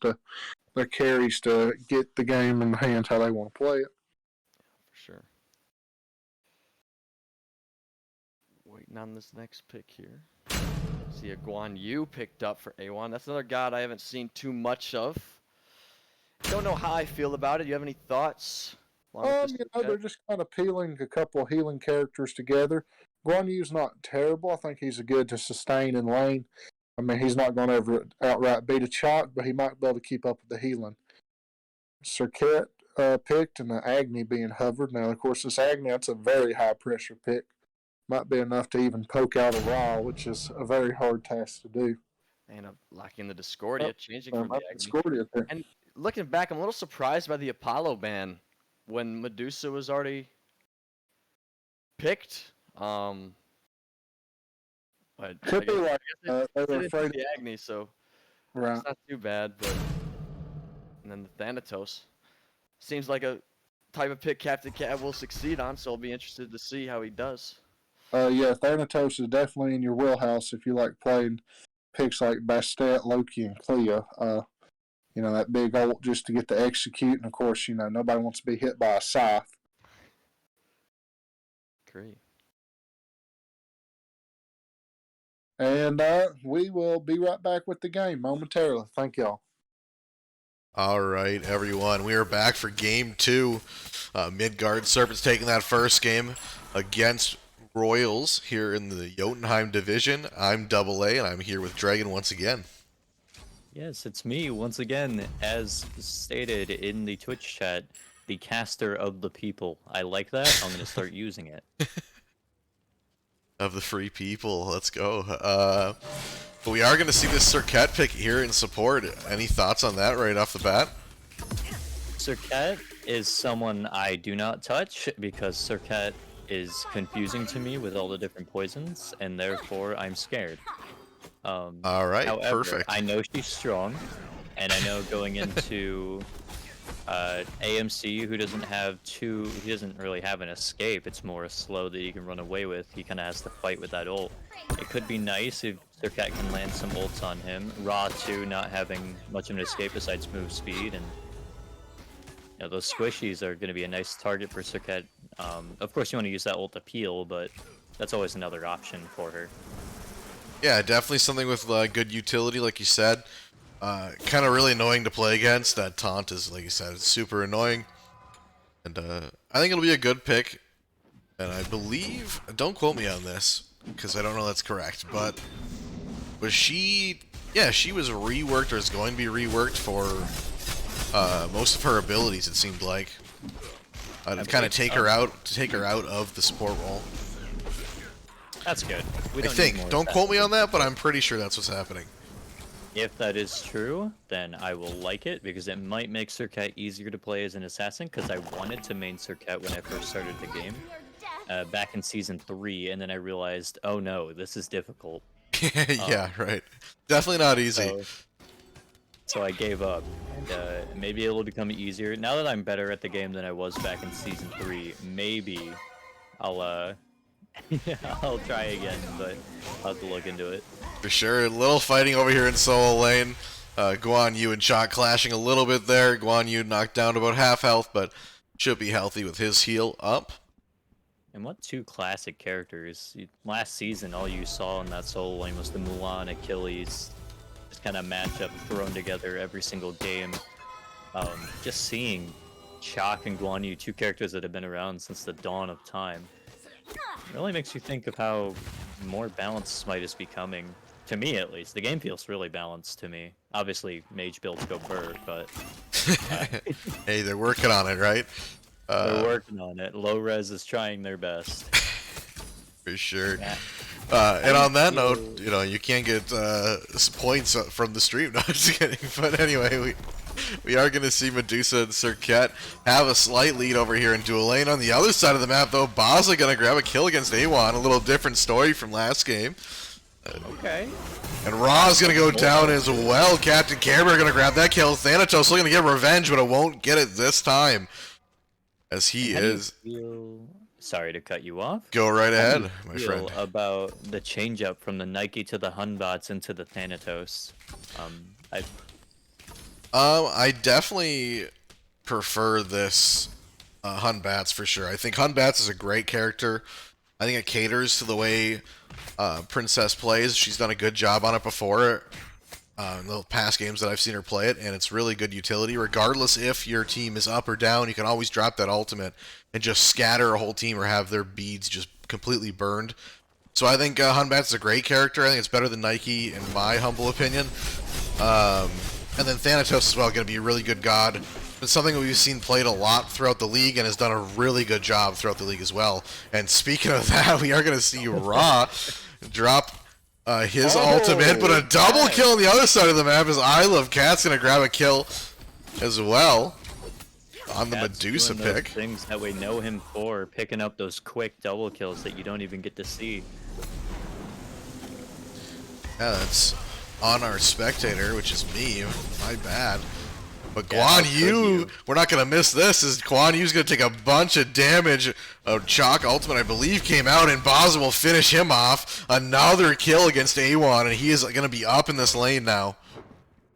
their carries to get the game in the hands how they want to play it. For sure. Waiting on this next pick here. See a Guan Yu picked up for A1. That's another god I haven't seen too much of. Don't know how I feel about it. You have any thoughts? They're just kind of peeling a couple of healing characters together. Guan Yu's not terrible. I think he's good to sustain in lane. I mean, he's not going to ever outright beat a Chalk, but he might be able to keep up with the healing. Serket picked and the Agni being hovered. Now, of course, this Agni, that's a very high pressure pick. Might be enough to even poke out a Raw, which is a very hard task to do. And locking the Discordia, changing from the Agni. Discordia pick. And looking back, I'm a little surprised by the Apollo ban when Medusa was already picked. But Could be like they were afraid of the Agni, so right. It's not too bad. But and then the Thanatos seems like a type of pick Captain Cat will succeed on, so I'll be interested to see how he does. Yeah, Thanatos is definitely in your wheelhouse if you like playing picks like Bastet, Loki, and Clea. That big ult just to get to execute, and of course, nobody wants to be hit by a scythe. Great. And we will be right back with the game momentarily. Thank y'all. All right, everyone. We are back for game 2. Midgard Serpents taking that first game against Royals here in the Jotunheim division. I'm Double A, and I'm here with Dragon once again. Yes, it's me once again, as stated in the Twitch chat, the caster of the people. I like that. I'm going to start using it. Of the free people. Let's go. But we are going to see this Serket pick here in support. Any thoughts on that right off the bat? Serket is someone I do not touch because Serket is confusing to me with all the different poisons, and therefore I'm scared. All right, however, perfect. I know she's strong, and I know going into AMC, who he doesn't really have an escape. It's more a slow that he can run away with. He kind of has to fight with that ult. It could be nice if Serket can land some ults on him. Ra too, not having much of an escape besides move speed, and those squishies are going to be a nice target for Serket. Of course, you want to use that ult to peel, but that's always another option for her. Yeah, definitely something with good utility, like you said. Kind of really annoying to play against. That taunt is, like you said, it's super annoying. And I think it'll be a good pick. And I believe, don't quote me on this, because I don't know that's correct, but was she, yeah, she was reworked or is going to be reworked for most of her abilities, it seemed like. To kind of take her out of the support role. That's good. I think. Don't quote me on that, but I'm pretty sure that's what's happening. If that is true, then I will like it, because it might make Serket easier to play as an assassin, because I wanted to main Serket when I first started the game. back in season 3, and then I realized, oh no, this is difficult. Yeah, right. Definitely not easy. So I gave up, and maybe it'll become easier. Now that I'm better at the game than I was back in season 3, maybe I'll yeah, I'll try again, but I'll have to look into it. For sure. A little fighting over here in solo lane. Guan Yu and Chalk clashing a little bit there. Guan Yu knocked down to about half health, but should be healthy with his heal up. And what two classic characters? Last season, all you saw in that solo lane was the Mulan, Achilles, just kind of matchup thrown together every single game. Just seeing Chalk and Guan Yu, two characters that have been around since the dawn of time, really makes you think of how more balanced Smite is becoming. To me, at least. The game feels really balanced to me. Obviously, mage builds go bird, but... Hey, they're working on it, right? They're working on it. Low Res is trying their best. For sure. Yeah. And on that note, you know, you can't get points from the stream. No, I'm just kidding. But anyway, we are going to see Medusa and Serpents have a slight lead over here in dual lane. On the other side of the map, though, Baza going to grab a kill against A1. A little different story from last game. Okay. And Raw's going to go down as well. Captain Kerber going to grab that kill. Thanatos still going to get revenge, but it won't get it this time. As he is. Sorry to cut you off. Go right ahead, my friend. About the change up from the Nike to the Hunbots into the Thanatos. I definitely prefer this Hunbats for sure. I think Hunbats is a great character. I think it caters to the way Princess plays. She's done a good job on it before in the past games that I've seen her play it, and it's really good utility. Regardless if your team is up or down, you can always drop that ultimate and just scatter a whole team or have their beads just completely burned. So I think Hunbats is a great character. I think it's better than Nike in my humble opinion. And then Thanatos as well, going to be a really good god. It's something that we've seen played a lot throughout the league and has done a really good job throughout the league as well. And speaking of that, we are going to see Raw drop his ultimate, but a double kill on the other side of the map as I Love Cat's going to grab a kill as well on the Cat's Medusa doing those pick. Things that we know him for, picking up those quick double kills that you don't even get to see. Yeah, that's on our spectator, which is me. My bad. But Guan Yu, we're not going to miss this, as Guan Yu's going to take a bunch of damage. Chalk ultimate, I believe, came out, and Baza will finish him off. Another kill against A1, and he is going to be up in this lane now.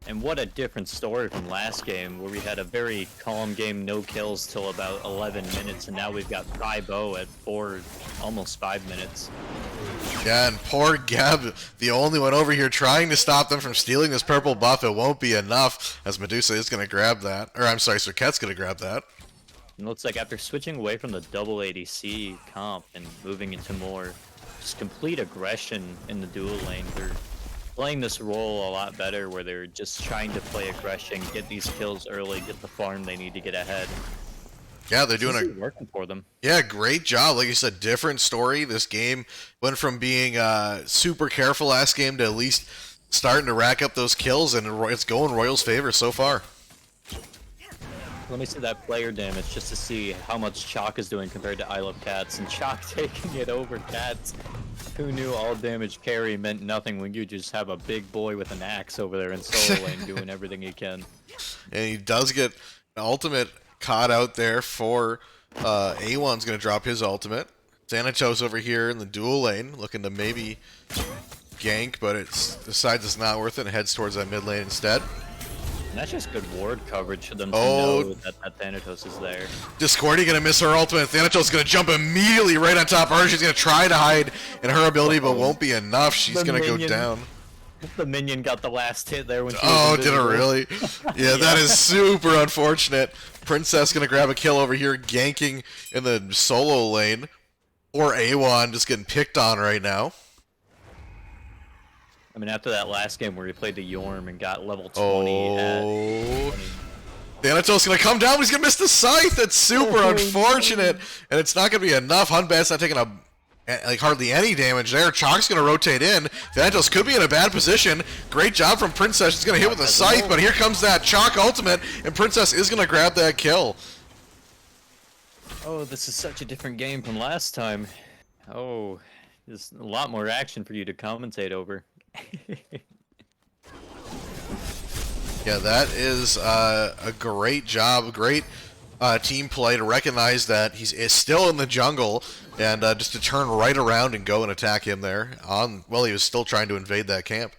And what a different story from last game, where we had a very calm game, no kills till about 11 minutes, and now we've got 5-0 at almost 5 minutes. Yeah, and poor Geb, the only one over here trying to stop them from stealing this purple buff. It won't be enough, as Medusa is going to grab that. Or, I'm sorry, Serpents going to grab that. It looks like after switching away from the double ADC comp and moving into more just complete aggression in the dual lane, they're playing this role a lot better, where they're just trying to play aggression, get these kills early, get the farm they need to get ahead. Yeah, they're doing working for them. Yeah, great job. Like you said, different story. This game went from being super careful last game to at least starting to rack up those kills, and it's going Royals' favor so far. Let me see that player damage just to see how much Chalk is doing compared to I Love Cats, and Chalk taking it over Cats. Who knew all damage carry meant nothing when you just have a big boy with an axe over there in solo lane doing everything he can. And he does get an ultimate caught out there for A1's going to drop his ultimate. Thanatos over here in the dual lane looking to maybe gank, but it decides it's not worth it and heads towards that mid lane instead. And that's just good ward coverage for them to know that Thanatos is there. Discordia going to miss her ultimate. Thanatos is going to jump immediately right on top of her. She's going to try to hide in her ability, but won't be enough. She's going to go down. The minion got the last hit there when she was did it really? Yeah, that is super unfortunate. Princess going to grab a kill over here, ganking in the solo lane. Or A1 just getting picked on right now. I mean, after that last game where he played the Yorm and got level 20 at 20. Thanatos going to come down, but he's going to miss the scythe. That's super unfortunate. And it's not going to be enough. Hunbat's not taking hardly any damage there. Chalk's going to rotate in. Thanatos could be in a bad position. Great job from Princess. She's going to hit with a scythe, but here comes that Chalk ultimate, and Princess is going to grab that kill. Oh, this is such a different game from last time. Oh, there's a lot more action for you to commentate over. Yeah, that is a great job, great team play to recognize that is still in the jungle and just to turn right around and go and attack him there. Well, he was still trying to invade that camp.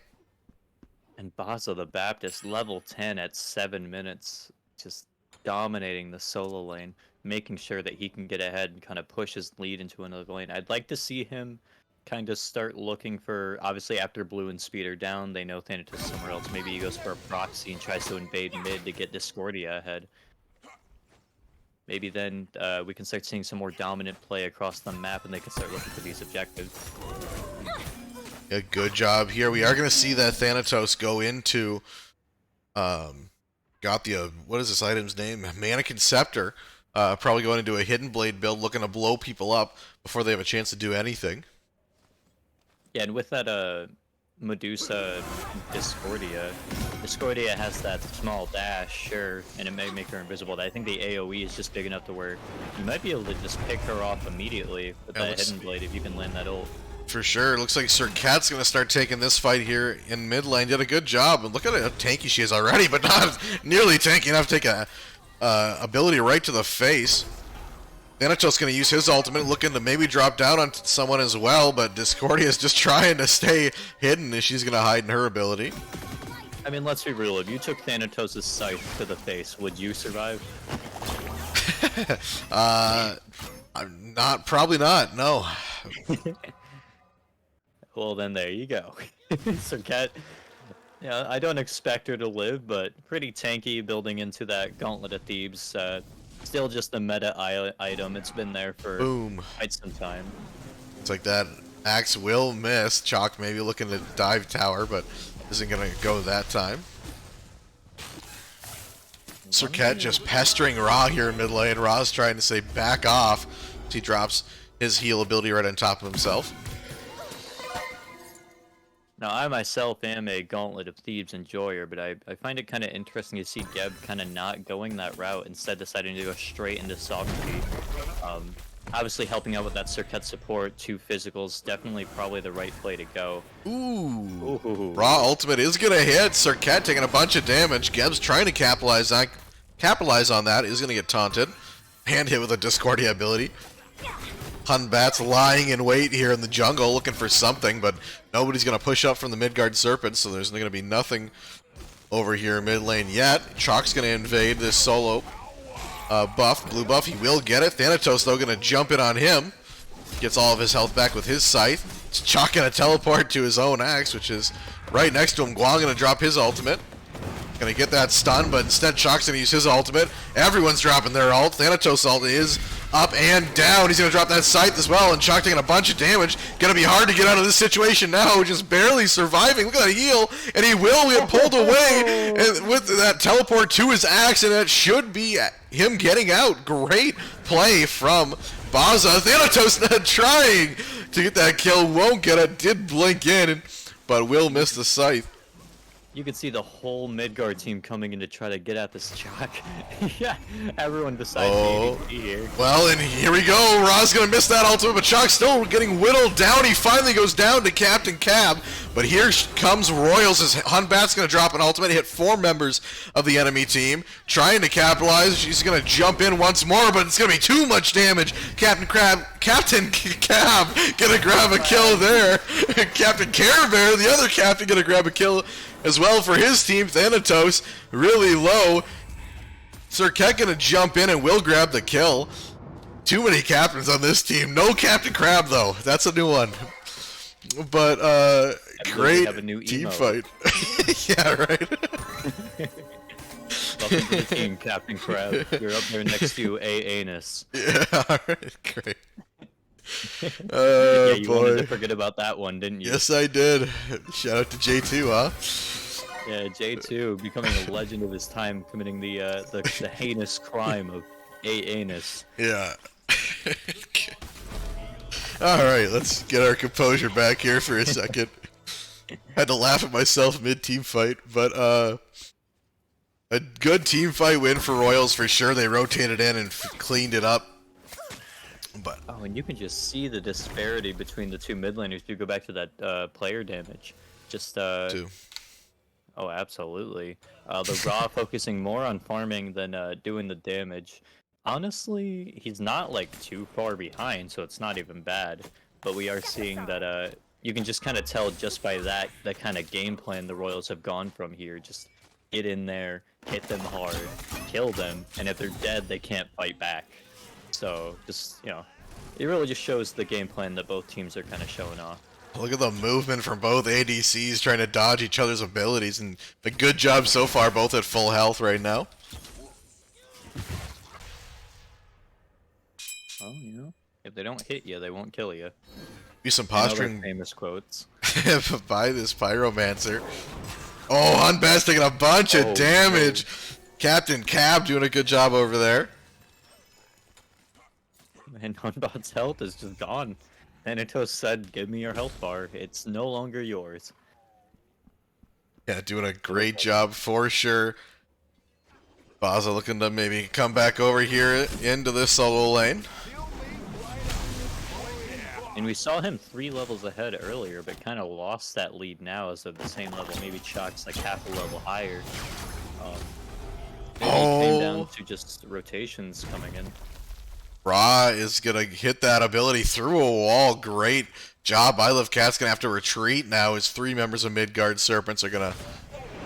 And Basso the Baptist, level 10 at 7 minutes, just dominating the solo lane, making sure that he can get ahead and kind of push his lead into another lane. I'd like to see him kind of start looking for, obviously after Blue and Speed are down, they know Thanatos is somewhere else. Maybe he goes for a proxy and tries to invade mid to get Discordia ahead. Maybe then we can start seeing some more dominant play across the map and they can start looking for these objectives. Yeah, good job here. We are going to see that Thanatos go into, got the, what is this item's name? Mannequin Scepter. Probably going into a Hidden Blade build, looking to blow people up before they have a chance to do anything. Yeah, and with that Medusa Discordia has that small dash, sure, and it may make her invisible. I think the AoE is just big enough to where you might be able to just pick her off immediately with that Hidden Blade if you can land that ult. For sure. It looks like Sir Cat's going to start taking this fight here in mid lane. Did a good job. And look at how tanky she is already, but not nearly tanky enough to take a ability right to the face. Thanatos going to use his ultimate, looking to maybe drop down on someone as well, but Discordia is just trying to stay hidden as she's going to hide in her ability. I mean, let's be real. If you took Thanatos' scythe to the face, would you survive? Probably not, no. Well, then there you go. So Cat, yeah, I don't expect her to live, but pretty tanky building into that Gauntlet of Thebes. Still just a meta item. It's been there for quite some time. It's like that axe will miss. Chalk maybe looking to dive tower, but isn't going to go that time. Sir Cat just pestering Ra here in mid lane. Ra's trying to say back off. He drops his heal ability right on top of himself. Now, I myself am a Gauntlet of Thebes enjoyer, but I find it kind of interesting to see Geb kind of not going that route, instead deciding to go straight into Sovereignty. Obviously, helping out with that Circuit support, 2 physicals, definitely probably the right play to go. Ooh. Raw ultimate is going to hit. Circuit taking a bunch of damage. Geb's trying to capitalize on that. Is going to get taunted. And hit with a Discordia ability. Hunbat's lying in wait here in the jungle looking for something, but nobody's going to push up from the Midgard Serpents, so there's going to be nothing over here in mid lane yet. Chalk's going to invade this solo blue buff. He will get it. Thanatos, though, going to jump in on him. Gets all of his health back with his scythe. Chalk going to teleport to his own axe, which is right next to him. Guang going to drop his ultimate. Going to get that stun, but instead Chalk's going to use his ultimate. Everyone's dropping their ult. Thanatos' ult is up and down. He's going to drop that scythe as well, and Chalk taking a bunch of damage. Going to be hard to get out of this situation now, just barely surviving. Look at that heal, and he will get pulled away and with that teleport to his axe, and that should be him getting out. Great play from Baza. Thanatos not trying to get that kill, won't get it, did blink in, but will miss the scythe. You could see the whole Midgard team coming in to try to get at this Chalk. Yeah, everyone besides ADP here. Well, and here we go. Ra's going to miss that ultimate, but Chalk's still getting whittled down. He finally goes down to Captain Cab, but here comes Royals as Hunbat's going to drop an ultimate, hit 4 members of the enemy team, trying to capitalize. She's going to jump in once more, but it's going to be too much damage. Captain Cab going to grab a kill there. Captain Care Bear, the other captain, going to grab a kill as well for his team. Thanatos really low. Circuit gonna jump in and will grab the kill. Too many captains on this team. No Captain Crab though. That's a new one. But great team fight. Yeah, right. Welcome to the team, Captain Crab. You're up there next to Anus. Yeah, alright, great. Yeah, you wanted to forget about that one, didn't you? Yes, I did. Shout out to J2, huh? Yeah, J2 becoming a legend of his time, committing the heinous crime of anus. Yeah. Alright, let's get our composure back here for a second. Had to laugh at myself mid-team fight, but a good team fight win for Royals for sure. They rotated in and cleaned it up But Oh, and you can just see the disparity between the two mid laners if you go back to that player damage. Just too. Oh, absolutely. The Raw focusing more on farming than doing the damage. Honestly, he's not like too far behind, so it's not even bad. But we are seeing that you can just kind of tell just by that the kind of game plan the Royals have gone from here. Just get in there, hit them hard, kill them, and if they're dead, they can't fight back. So just it really just shows the game plan that both teams are kind of showing off. Look at the movement from both ADCs trying to dodge each other's abilities, and a good job so far, both at full health right now. Well, if they don't hit you, they won't kill you. Be some posturing Famous quotes. by this Pyromancer. Oh, Unbest taking a bunch of damage. Captain Cab doing a good job over there. And Unbot's health is just gone. Thanatos said, "Give me your health bar. It's no longer yours." Yeah, doing a great job for sure. Baza looking to maybe come back over here into this solo lane. And we saw him 3 levels ahead earlier, but kind of lost that lead now as of the same level. Maybe Chalk's like half a level higher. Maybe it came down to just rotations coming in. Ra is going to hit that ability through a wall. Great job. I Love Cat's going to have to retreat now as 3 members of Midgard Serpents are going to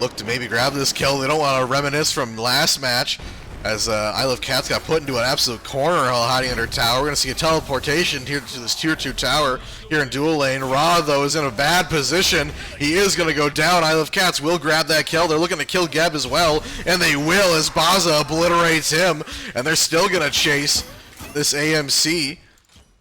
look to maybe grab this kill. They don't want to reminisce from last match as I Love Cat's got put into an absolute corner hiding under tower. We're going to see a teleportation here to this tier 2 tower here in dual lane. Ra, though, is in a bad position. He is going to go down. I Love Cats will grab that kill. They're looking to kill Geb as well, and they will as Baza obliterates him, and they're still going to chase this AMC.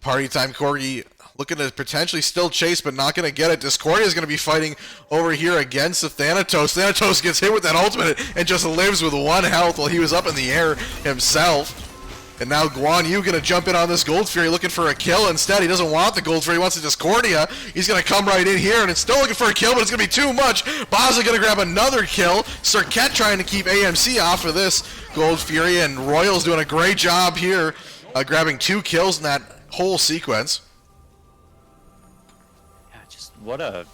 Party Time Corgi looking to potentially still chase, but not going to get it. Discordia is going to be fighting over here against the Thanatos. Thanatos gets hit with that ultimate and just lives with 1 health while he was up in the air himself. And now Guan Yu going to jump in on this Gold Fury looking for a kill. Instead, he doesn't want the Gold Fury. He wants the Discordia. He's going to come right in here, and it's still looking for a kill, but it's going to be too much. Baza going to grab another kill. Serket trying to keep AMC off of this Gold Fury, and Royals doing a great job here, grabbing 2 kills in that whole sequence. Yeah, just what a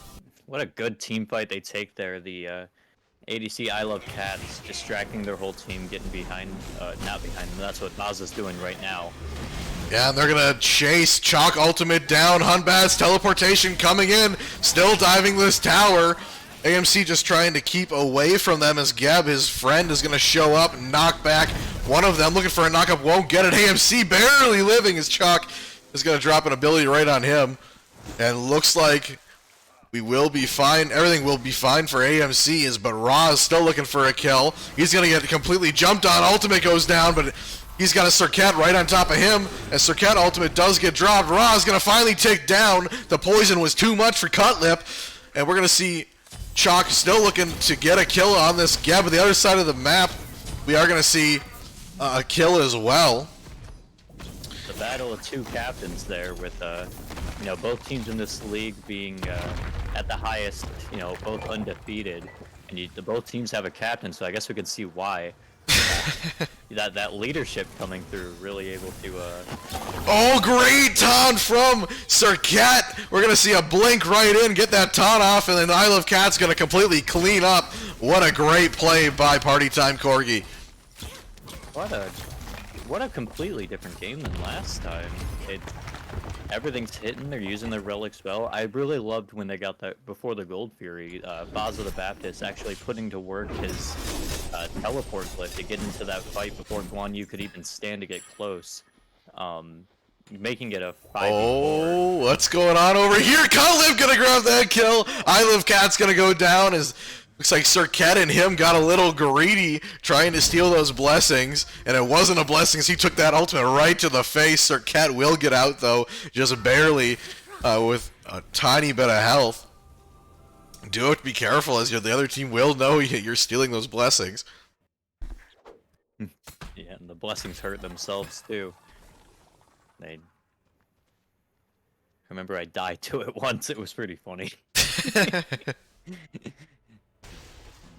good team fight they take there. The ADC I Love Cats distracting their whole team, getting behind, not behind them. That's what Baza's doing right now. Yeah, and they're gonna chase Chalk ultimate down. Hunbaz teleportation coming in, still diving this tower. AMC just trying to keep away from them as Geb, his friend, is gonna show up and knock back one of them. Looking for a knockup, won't get it. AMC barely living as Chalk is gonna drop an ability right on him. And looks like we will be fine. Everything will be fine for AMC, but Ra is still looking for a kill. He's going to get completely jumped on. Ultimate goes down, but he's got a Serket right on top of him. As Serket ultimate does get dropped, Ra is going to finally take down. The poison was too much for Cutlip, and we're going to see Chalk still looking to get a kill on this Geb. On the other side of the map, we are going to see a kill as well. The battle of 2 captains there with both teams in this league being at the highest, both undefeated, and both teams have a captain, so I guess we can see why. That leadership coming through, really able to. Oh, great taunt from Serket! We're gonna see a blink right in, get that taunt off, and then I Love Cat's gonna completely clean up. What a great play by Party Time Corgi. What a completely different game than last time. Everything's hitting, they're using their relics well. I really loved when they got that before the Gold Fury, Baza the Baptist actually putting to work his teleport clip to get into that fight before Guan Yu could even stand to get close. Making it a 5v4. Oh, what's going on over here? Cutlip gonna grab that kill. I Love Cat's gonna go down as looks like Serket and him got a little greedy trying to steal those blessings, and it wasn't a blessing as he took that ultimate right to the face. Serket will get out, though, just barely with a tiny bit of health. Do have to be careful as the other team will know you're stealing those blessings. Yeah, and the blessings hurt themselves, too. I remember I died to it once. It was pretty funny.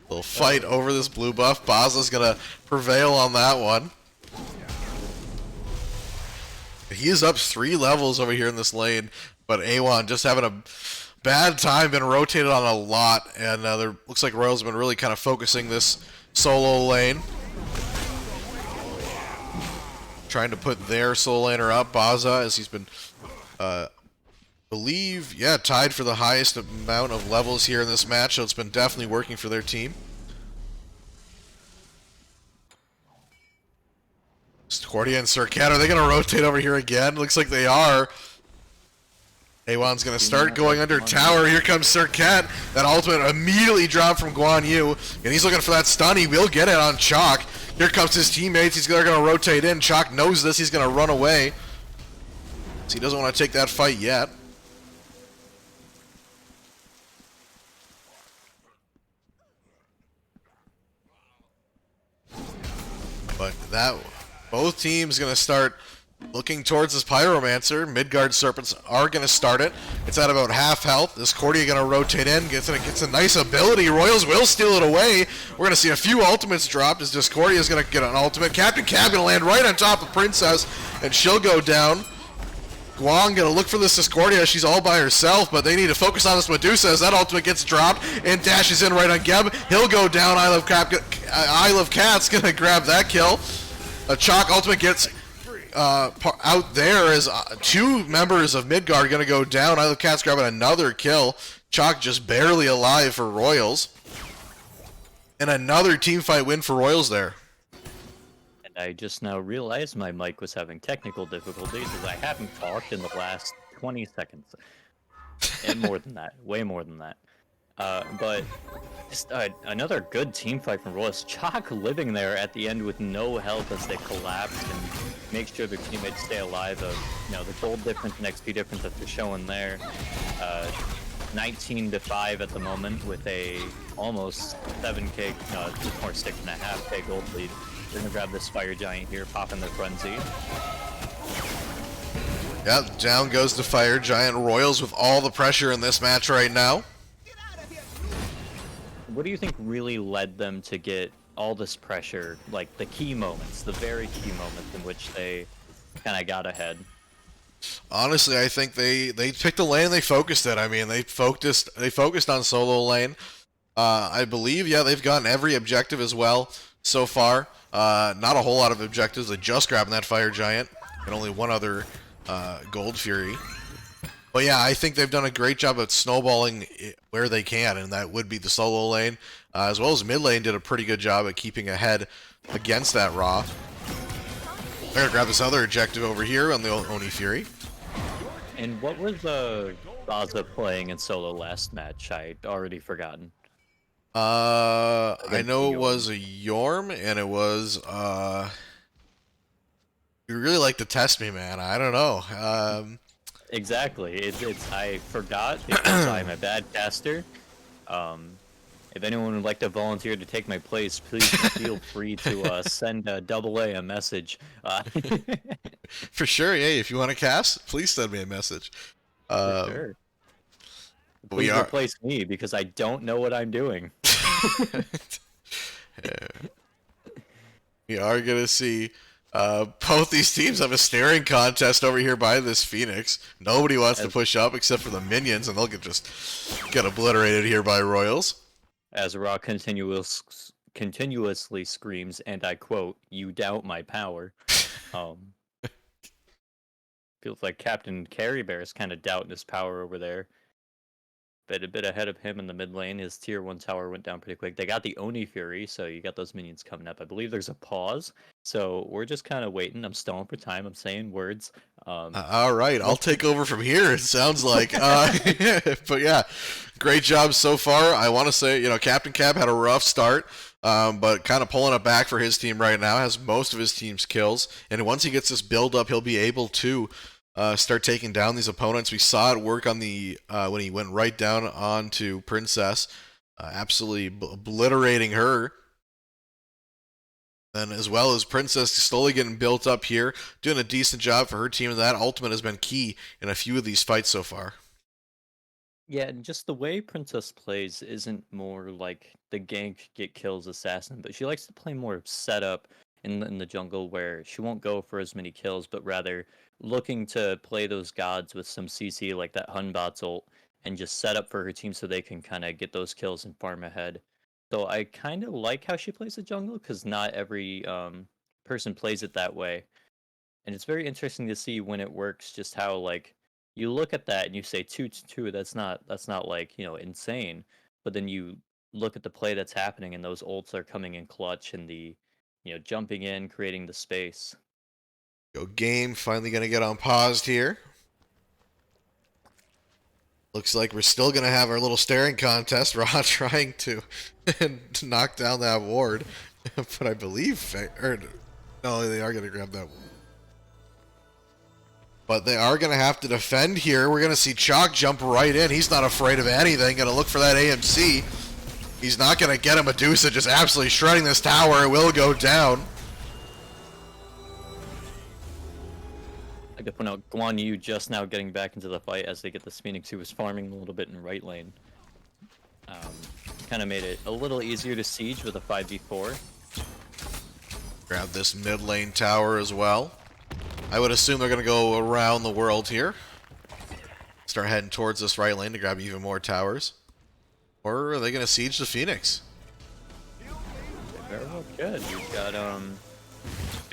Little fight over this blue buff. Baza's gonna prevail on that one. He is up 3 levels over here in this lane, but A1 just having a bad time, been rotated on a lot, and there looks like Royals have been really kind of focusing this solo lane. Trying to put their solo laner up, Baza, as he's been, tied for the highest amount of levels here in this match, so it's been definitely working for their team. Discordia and Serpents, are they going to rotate over here again? Looks like they are. A1's going to start going under tower. Here comes Serpents. That ultimate immediately dropped from Guan Yu, and he's looking for that stun. He will get it on Chalk. Here comes his teammates. They're going to rotate in. Chalk knows this. He's going to run away. So he doesn't want to take that fight yet. But both teams going to start looking towards this Pyromancer. Midgard Serpents are going to start it. It's at about half health. Discordia going to rotate in. Gets a nice ability. Royals will steal it away. We're going to see a few ultimates dropped as Discordia is going to get an ultimate. Captain Cab going to land right on top of Princess, and she'll go down. Guang going to look for this Discordia. She's all by herself, but they need to focus on this Medusa as that ultimate gets dropped and dashes in right on Geb. He'll go down. I Love Cat's going to grab that kill. A Chalk ultimate gets out there as 2 members of Midgard are going to go down. I Love Cat's grabbing another kill. Chalk just barely alive for Royals. And another team fight win for Royals there. And I just now realized my mic was having technical difficulties as I haven't talked in the last 20 seconds. And more than that. Way more than that. But just another good team fight from Royals. Chalk living there at the end with no help as they collapse and make sure their teammates stay alive. The gold difference and XP difference that they're showing there. 19-5 at the moment with a almost 7k, or 6.5k gold lead. They're gonna grab this Fire Giant here, pop in their frenzy. Yep, down goes the Fire Giant. Royals with all the pressure in this match right now. What do you think really led them to get all this pressure, like the key moments, the very key moments in which they kind of got ahead? Honestly, I think they picked a lane and they focused it. I mean, they focused on solo lane. I believe, they've gotten every objective as well so far. Not a whole lot of objectives. They just grabbed that Fire Giant and only one other Gold Fury. But yeah, I think they've done a great job of snowballing where they can, and that would be the solo lane. As well as mid lane did a pretty good job at keeping ahead against that Ra. They're going to grab this other objective over here on the Oni Fury. And what was Baza playing in solo last match? I'd already forgotten. I know it was a Yorm, and it was, you really like to test me, man. I don't know. Exactly. It's I forgot because I'm a bad caster. If anyone would like to volunteer to take my place, please feel free to send AA a message. For sure, yeah. If you want to cast, please send me a message. For sure. Please replace me because I don't know what I'm doing. We are gonna see both these teams have a staring contest over here by this Phoenix. Nobody wants to push up except for the minions, and they'll just get obliterated here by Royals. As Ra continuously screams, and I quote, "You doubt my power." Feels like Captain Carry Bear is kind of doubting his power over there. But a bit ahead of him in the mid lane, his tier 1 tower went down pretty quick. They got the Oni Fury, so you got those minions coming up. I believe there's a pause, so we're just kind of waiting. I'm stalling for time. I'm saying words. All right, I'll take over from here, it sounds like. But yeah, great job so far. I want to say, Captain Cab had a rough start, but kind of pulling it back for his team right now, has most of his team's kills. And once he gets this build up, he'll be able to start taking down these opponents. We saw it work on the when he went right down onto Princess, absolutely obliterating her. Then as well as Princess slowly getting built up here, doing a decent job for her team, and that ultimate has been key in a few of these fights so far. Yeah, and just the way Princess plays isn't more like the gank get kills assassin, but she likes to play more setup in the jungle where she won't go for as many kills, but rather looking to play those gods with some CC like that Hunbot's ult and just set up for her team so they can kind of get those kills and farm ahead. So I kind of like how she plays the jungle because not every person plays it that way, and it's very interesting to see when it works. Just how like you look at that and you say 2-2, that's not like insane, but then you look at the play that's happening and those ults are coming in clutch and the jumping in, creating the space. Go game, finally gonna get on paused here. Looks like we're still gonna have our little staring contest. Ra trying to knock down that ward, but I believe, no, they are gonna grab that. But they are gonna have to defend here. We're gonna see Chalk jump right in. He's not afraid of anything. Gonna look for that AMC. He's not gonna get a Medusa, just absolutely shredding this tower. It will go down. I could point out Guan Yu just now getting back into the fight as they get this Phoenix who was farming a little bit in right lane. Kind of made it a little easier to siege with a 5v4. Grab this mid lane tower as well. I would assume they're going to go around the world here. Start heading towards this right lane to grab even more towers. Or are they going to siege the Phoenix? Very well good. You've got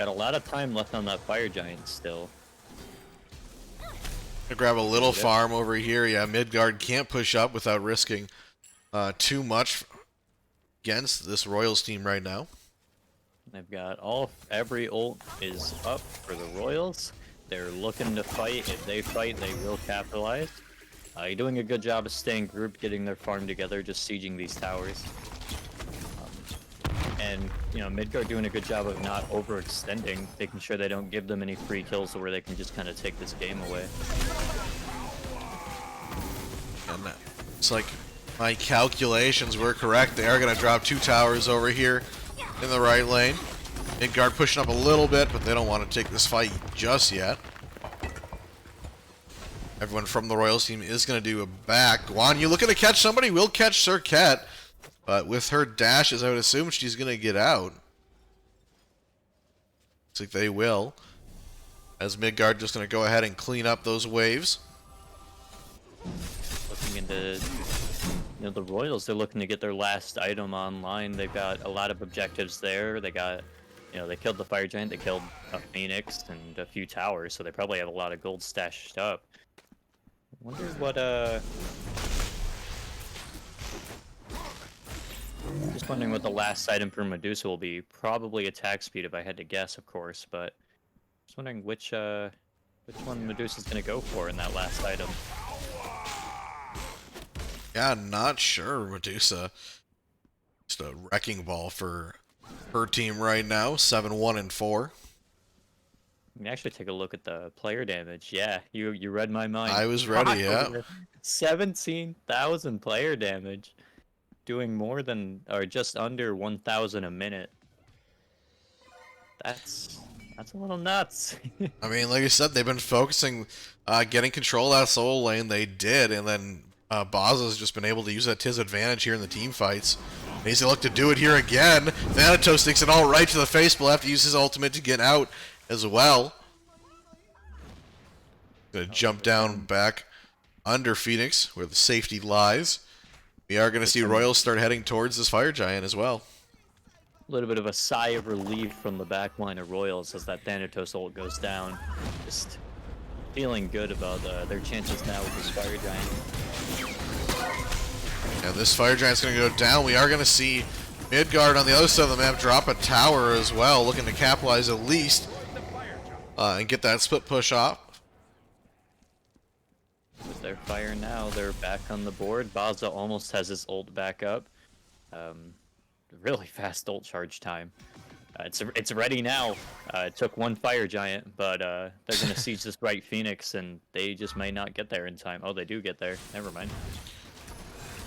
a lot of time left on that Fire Giant still. Gonna grab a little farm over here. Yeah, Midgard can't push up without risking too much against this Royals team right now. They've got every ult is up for the Royals. They're looking to fight. If they fight, they will capitalize. You're doing a good job of staying grouped, getting their farm together, just sieging these towers. And Midgard doing a good job of not overextending, making sure they don't give them any free kills where they can just kind of take this game away. And it's like my calculations were correct. They are going to drop 2 towers over here in the right lane. Midgard pushing up a little bit, but they don't want to take this fight just yet. Everyone from the Royals team is going to do a back. Guan, you looking to catch somebody? Will catch Serpent. But with her dashes, I would assume she's going to get out. Looks like they will. As Midgard just going to go ahead and clean up those waves. Looking into the Royals, they're looking to get their last item online. They've got a lot of objectives there. They got, they killed the Fire Giant, they killed a Phoenix and a few towers, so they probably have a lot of gold stashed up. I wonder what, just wondering what the last item for Medusa will be. Probably attack speed if I had to guess, of course, but just wondering which one Medusa's gonna go for in that last item. Yeah, not sure. Medusa, just a wrecking ball for her team right now. 7-1-4. Let me actually take a look at the player damage. Yeah, you read my mind. I was ready, yeah. 17,000 player damage. Doing more than, or just under 1,000 a minute. That's a little nuts. I mean, like I said, they've been focusing, getting control of that solo lane. They did, and then Baza's just been able to use that to his advantage here in the team fights. And he's going to look to do it here again. Thanatos takes it all right to the face, but will have to use his ultimate to get out as well. Going to jump down back under Phoenix, where the safety lies. We are going to see Royals start heading towards this Fire Giant as well. A little bit of a sigh of relief from the back line of Royals as that Thanatos ult goes down. Just feeling good about their chances now with this Fire Giant. And this Fire Giant's going to go down. We are going to see Midgard on the other side of the map drop a tower as well, looking to capitalize at least and get that split push off. With their fire now, they're back on the board. Baza almost has his ult back up. Really fast ult charge time. It's ready now. It took one Fire Giant, but they're going to siege this right Phoenix, and they just may not get there in time. Oh, they do get there. Never mind.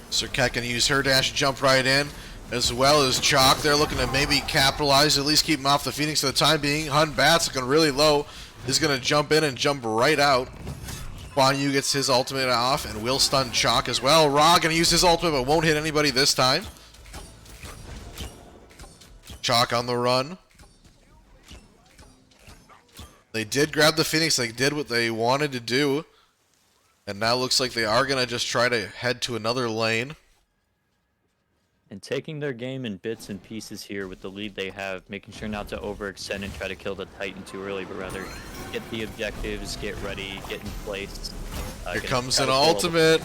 Serpent can use her dash to jump right in, as well as Chalk. They're looking to maybe capitalize, at least keep him off the Phoenix for the time being. Hun Bat's looking really low. He's going to jump in and jump right out. Guan Yu gets his ultimate off and will stun Chalk as well. Ra going to use his ultimate but won't hit anybody this time. Chalk on the run. They did grab the Phoenix. They did what they wanted to do. And now looks like they are going to just try to head to another lane. And taking their game in bits and pieces here with the lead they have, making sure not to overextend and try to kill the Titan too early, but rather get the objectives, get ready, get in place. Here comes an ultimate.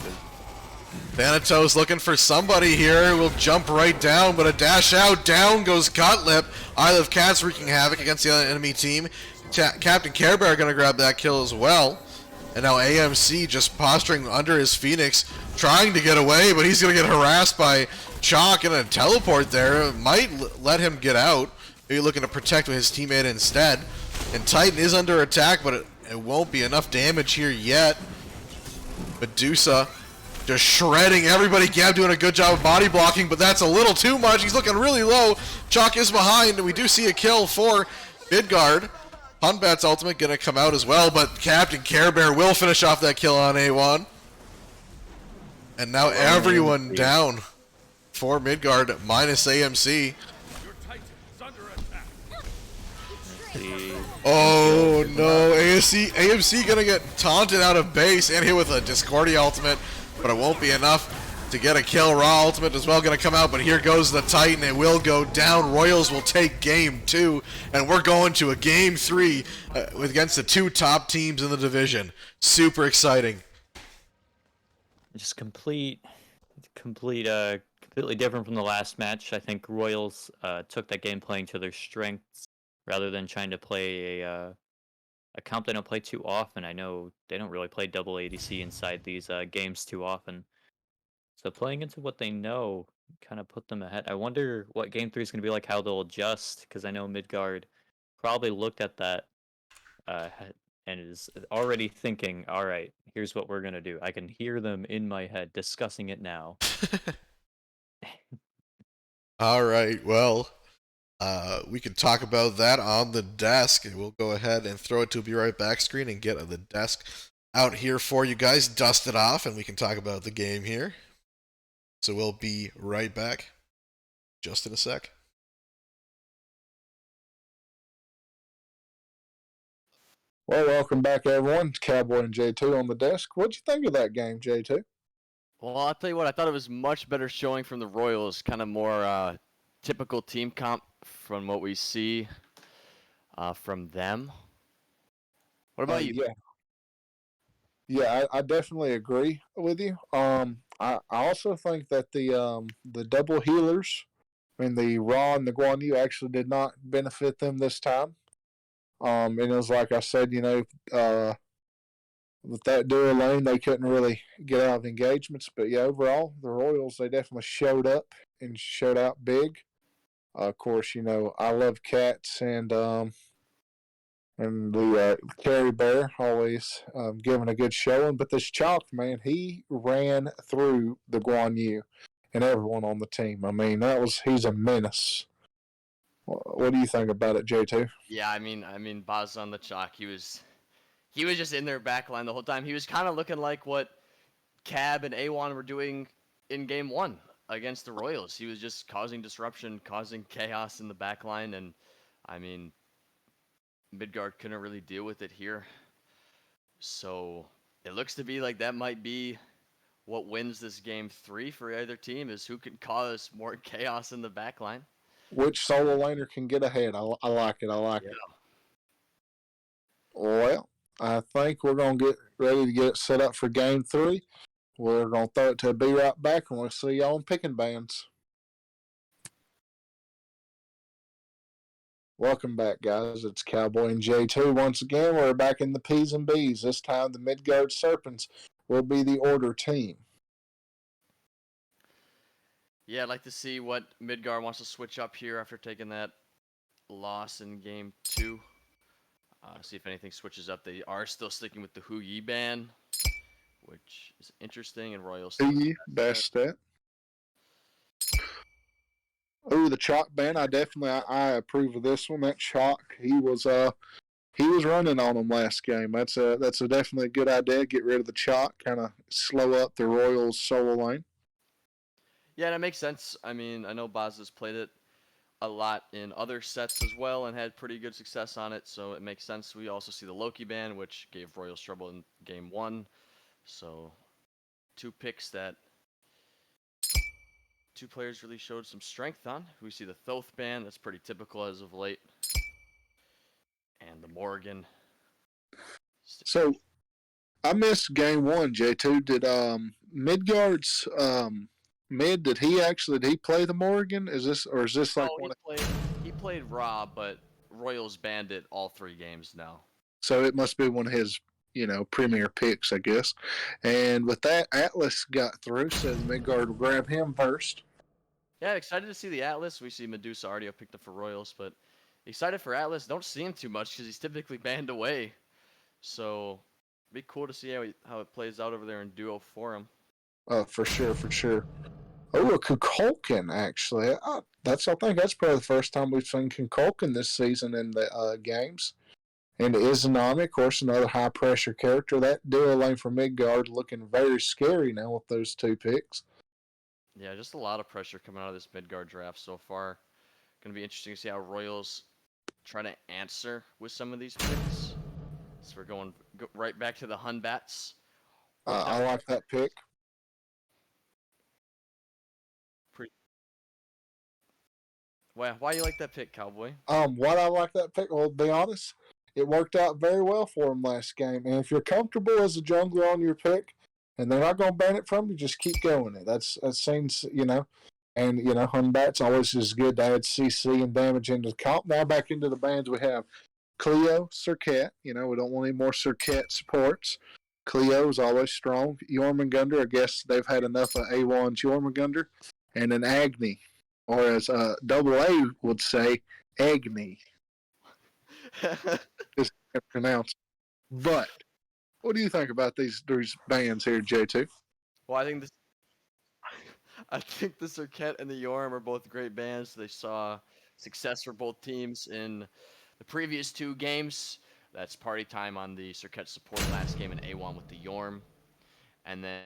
Thanatos looking for somebody here. Will jump right down, but a dash out. Down goes Cutlip. Isle of Cats wreaking havoc against the enemy team. Captain Care Bear going to grab that kill as well. And now AMC just posturing under his Phoenix, trying to get away, but he's going to get harassed by Chalk, and a teleport there might let him get out. Maybe looking to protect his teammate instead. And Titan is under attack, but it won't be enough damage here yet. Medusa just shredding everybody. Gab doing a good job of body blocking, but that's a little too much. He's looking really low. Chalk is behind, and we do see a kill for Midgard. Hunbat's ultimate going to come out as well, but Captain Care Bear will finish off that kill on A1. And now everyone down for Midgard minus AMC. Oh no, AMC going to get taunted out of base and hit with a Discordia ultimate, but it won't be enough to get a kill. Raw ultimate as well going to come out, but here goes the Titan. It will go down. Royals will take game 2, and we're going to a game 3 against the 2 top teams in the division. Super exciting. Just completely different from the last match. I think Royals took that game playing to their strengths rather than trying to play a comp they don't play too often. I know they don't really play double ADC inside these games too often. So playing into what they know kind of put them ahead. I wonder what Game 3 is going to be like, how they'll adjust, because I know Midgard probably looked at that and is already thinking, all right, here's what we're going to do. I can hear them in my head discussing it now. All right, well, we can talk about that on the desk. We'll go ahead and throw it to Be Right Back screen and get the desk out here for you guys, dust it off, and we can talk about the game here. So we'll be right back just in a sec. Well, welcome back, everyone. It's Cowboy and J2 on the desk. What'd you think of that game, J2? Well, I'll tell you what, I thought it was much better showing from the Royals, kind of more typical team comp from what we see from them. What about you? Yeah, I definitely agree with you. I also think that the double healers, I mean the Ra and the Guan Yu actually did not benefit them this time. And it was like I said, with that dual lane, they couldn't really get out of engagements. But yeah, overall, the Royals, they definitely showed up and showed out big. Of course, I love Cats and the Carry Bear always giving a good showing. But this Chalk, man, he ran through the Guan Yu and everyone on the team. I mean, he's a menace. What do you think about it, J2? Yeah, I mean, Baz on the Chalk, he was just in their back line the whole time. He was kind of looking like what Cab and A1 were doing in game 1 against the Royals. He was just causing disruption, causing chaos in the back line, and I mean, Midgard couldn't really deal with it here. So it looks to be like that might be what wins this game 3 for either team, is who can cause more chaos in the back line. Which solo laner can get ahead? I like it. It. Well, I think we're going to get ready to get it set up for game 3. We're going to throw it to Be Right Back, and we'll see y'all in picking bands. Welcome back, guys. It's Cowboy and J2. Once again, we're back in the P's and B's. This time, the Midgard Serpents will be the order team. Yeah, I'd like to see what Midgard wants to switch up here after taking that loss in game 2. See if anything switches up. They are still sticking with the Hu Yi ban, which is interesting, and Royals. Hu Yi, best stat. Oh, the Chalk ban. I approve of this one. That Chalk, he was running on them last game. That's a definitely a good idea. Get rid of the Chalk, kind of slow up the Royals solo lane. Yeah, that makes sense. I mean, I know Baz has played it a lot in other sets as well and had pretty good success on it, so it makes sense. We also see the Loki ban, which gave Royals trouble in game 1. So 2 picks that 2 players really showed some strength on. We see the Thoth ban, that's pretty typical as of late. And the Morgan. So I missed game 1, J2. Did Midgard's mid, did he play the Morgan? Is this like No, one he played Raw, but Royals banned it all 3 games now. so it must be one of his, premier picks, I guess. And with that, Atlas got through, so Midgard will grab him first. Yeah, excited to see the Atlas. We see Medusa already picked up for Royals, but excited for Atlas. Don't see him too much because he's typically banned away. So it'd be cool to see how it plays out over there in duo for him. For sure. Oh, a Kukulkan, actually. I think that's probably the first time we've seen Kukulkan this season in the games. And Izanami, of course, another high-pressure character. That duo lane for Midgard looking very scary now with those 2 picks. Yeah, just a lot of pressure coming out of this Midgard draft so far. Going to be interesting to see how Royals try to answer with some of these picks. So we're going right back to the Hunbats. I like that pick. Why you like that pick, Cowboy? Why do I like that pick? Well, to be honest, it worked out very well for him last game. And if you're comfortable as a jungler on your pick, and they're not going to ban it from you, just keep going it. That seems, and, Hunbat's always is good to add CC and damage into the comp. Now back into the bans, we have Cleo, Serket. We don't want any more Serket supports. Cleo is always strong. Jormungandr, I guess they've had enough of A1's Jormungandr. And then Agni, or as Double A would say, Agni. Just can't pronounce. But what do you think about these bands here, J2? Well, I think the Serket and the Yorm are both great bands. They saw success for both teams in the previous 2 games. That's party time on the Serket support last game in A1 with the Yorm. And then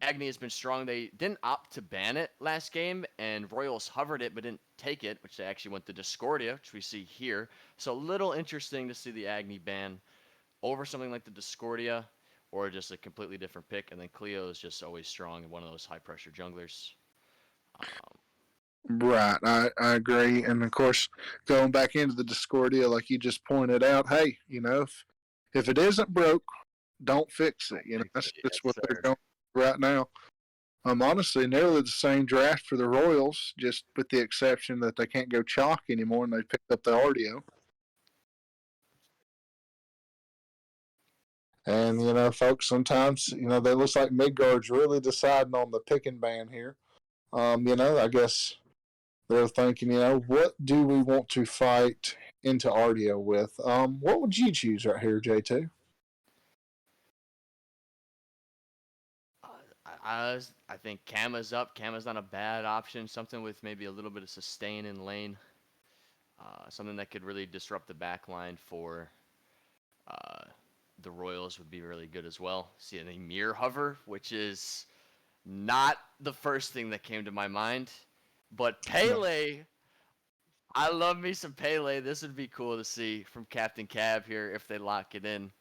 Agni has been strong. They didn't opt to ban it last game, and Royals hovered it but didn't take it, which they actually went to Discordia, which we see here. So a little interesting to see the Agni ban over something like the Discordia, or just a completely different pick. And then Cleo is just always strong and one of those high-pressure junglers. Right, I agree. And, of course, going back into the Discordia, like you just pointed out, hey, if it isn't broke, don't fix it. That's what they're going right now. Honestly, nearly the same draft for the Royals, just with the exception that they can't go chalk anymore, and they picked up the RDO. And, folks, sometimes, that looks like Midgard's really deciding on the picking ban here. I guess they're thinking, what do we want to fight into RDO with? What would you choose right here, J2? I think Kama's up. Kama's not a bad option. Something with maybe a little bit of sustain in lane. Something that could really disrupt the back line for the Royals would be really good as well. See an Emir hover, which is not the first thing that came to my mind. But Pele, I love me some Pele. This would be cool to see from Captain Cab here if they lock it in.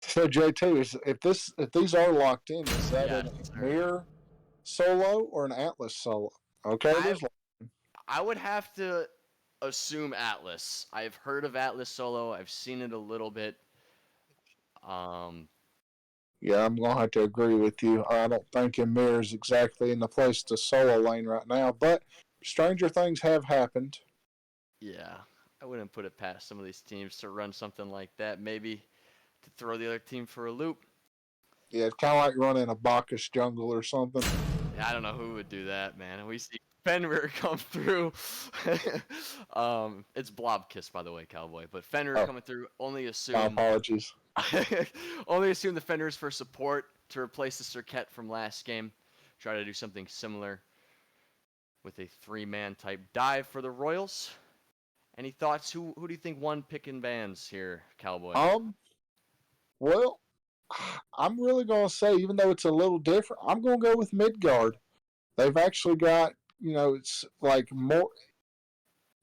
So J2, if these are locked in, is that an Emir solo or an Atlas solo? Okay, I would have to assume Atlas. I've heard of Atlas solo. I've seen it a little bit. Yeah, I'm gonna have to agree with you. I don't think Emir is exactly in the place to solo lane right now, but stranger things have happened. Yeah, I wouldn't put it past some of these teams to run something like that. Maybe to throw the other team for a loop. Yeah, it's kind of like running a Bacchus jungle or something. Yeah, I don't know who would do that, man. We see Fenrir come through. It's Blobkiss, by the way, Cowboy. But Fenrir coming through, only assume. My apologies. Only assume the Fenrir's for support to replace the Serket from last game. Try to do something similar with a 3-man type dive for the Royals. Any thoughts? Who do you think won picking bans here, Cowboy? Well, I'm really going to say, even though it's a little different, I'm going to go with Midgard. They've actually got it's like more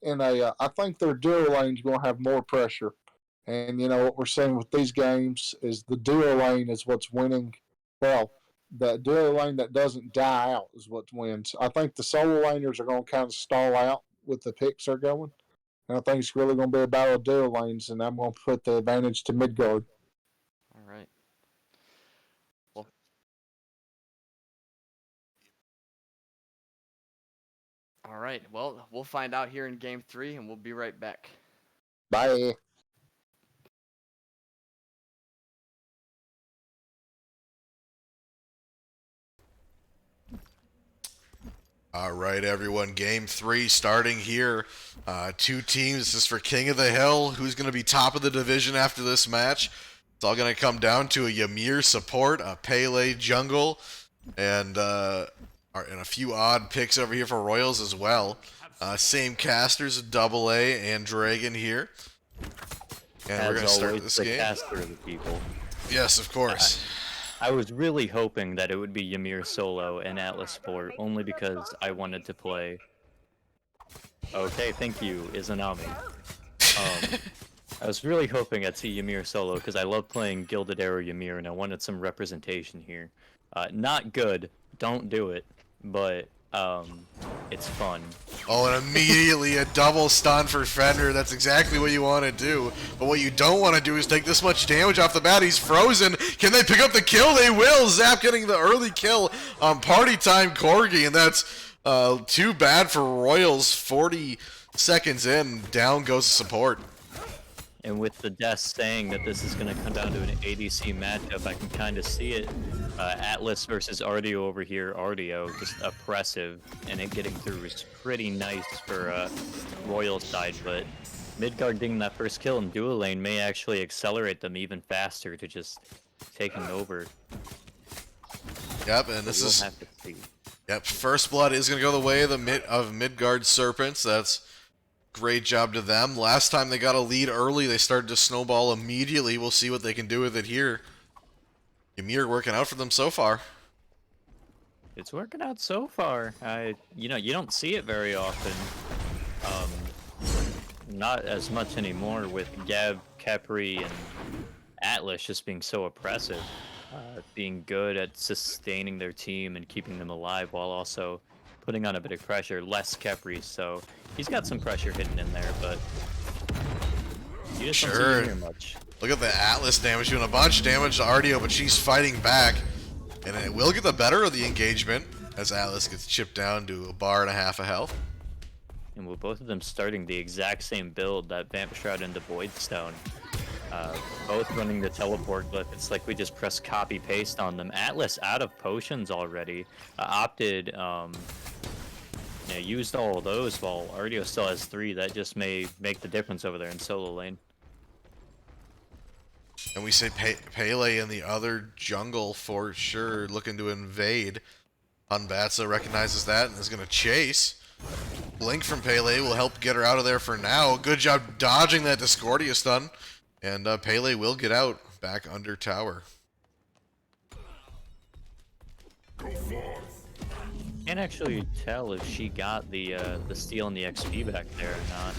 in a. I think their duo lane's going to have more pressure, and what we're seeing with these games is the duo lane is what's winning. Well, the duo lane that doesn't die out is what wins. I think the solo laners are going to kind of stall out with the picks they're going. And I think it's really going to be a battle of duo lanes, and I'm going to put the advantage to Midgard. All right. Well. All right. Well, we'll find out here in Game 3, and we'll be right back. Bye. All right, everyone. Game 3 starting here. Two teams. This is for King of the Hill. Who's going to be top of the division after this match? It's all going to come down to a Ymir support, a Pele jungle, and a few odd picks over here for Royals as well. Same casters, Double A and Dragon here. And we're going to start this game. Caster of the people. Yes, of course. I was really hoping that it would be Ymir solo and Atlas Sport, only because I wanted to play. Okay, thank you, Izanami. I was really hoping I'd see Ymir solo, because I love playing Gilded Arrow Ymir, and I wanted some representation here. Not good, don't do it, but it's fun. Oh, and immediately a double stun for Fender. That's exactly what you want to do. But what you don't want to do is take this much damage off the bat. He's frozen. Can they pick up the kill? They will. Zap getting the early kill on Party Time Corgi, and that's too bad for Royals. 40 seconds in, down goes support. And with the death saying that this is going to come down to an ADC matchup, I can kind of see it. Atlas versus Ardio over here. Ardio just oppressive, and it getting through is pretty nice for Royal's side, but Midgard getting that first kill in duo lane may actually accelerate them even faster to just taking over. Yep, and this is... Have to see. Yep, first blood is going to go the way of Midgard Serpents. That's great job to them. Last time they got a lead early, they started to snowball immediately. We'll see what they can do with it here. Ymir working out for them so far. It's working out so far. You don't see it very often. Not as much anymore with Gab, Capri, and Atlas just being so oppressive. Being good at sustaining their team and keeping them alive while also putting on a bit of pressure. Less Capri, so he's got some pressure hidden in there, but you just don't see Ymir much. Look at the Atlas damage, doing a bunch of damage to Ardio, but she's fighting back. And it will get the better of the engagement as Atlas gets chipped down to a bar and a half of health. And with both of them starting the exact same build, that Vamp Shroud into Voidstone. Both running the teleport glyph. It's like we just press copy paste on them. Atlas out of potions already. Opted, used all of those while Ardio still has 3. That just may make the difference over there in solo lane. And we say Pele in the other jungle for sure, looking to invade. Hunbatsa recognizes that and is going to chase. Blink from Pele will help get her out of there for now. Good job dodging that Discordia stun. And Pele will get out back under tower. Can't actually tell if she got the steal and the XP back there or not.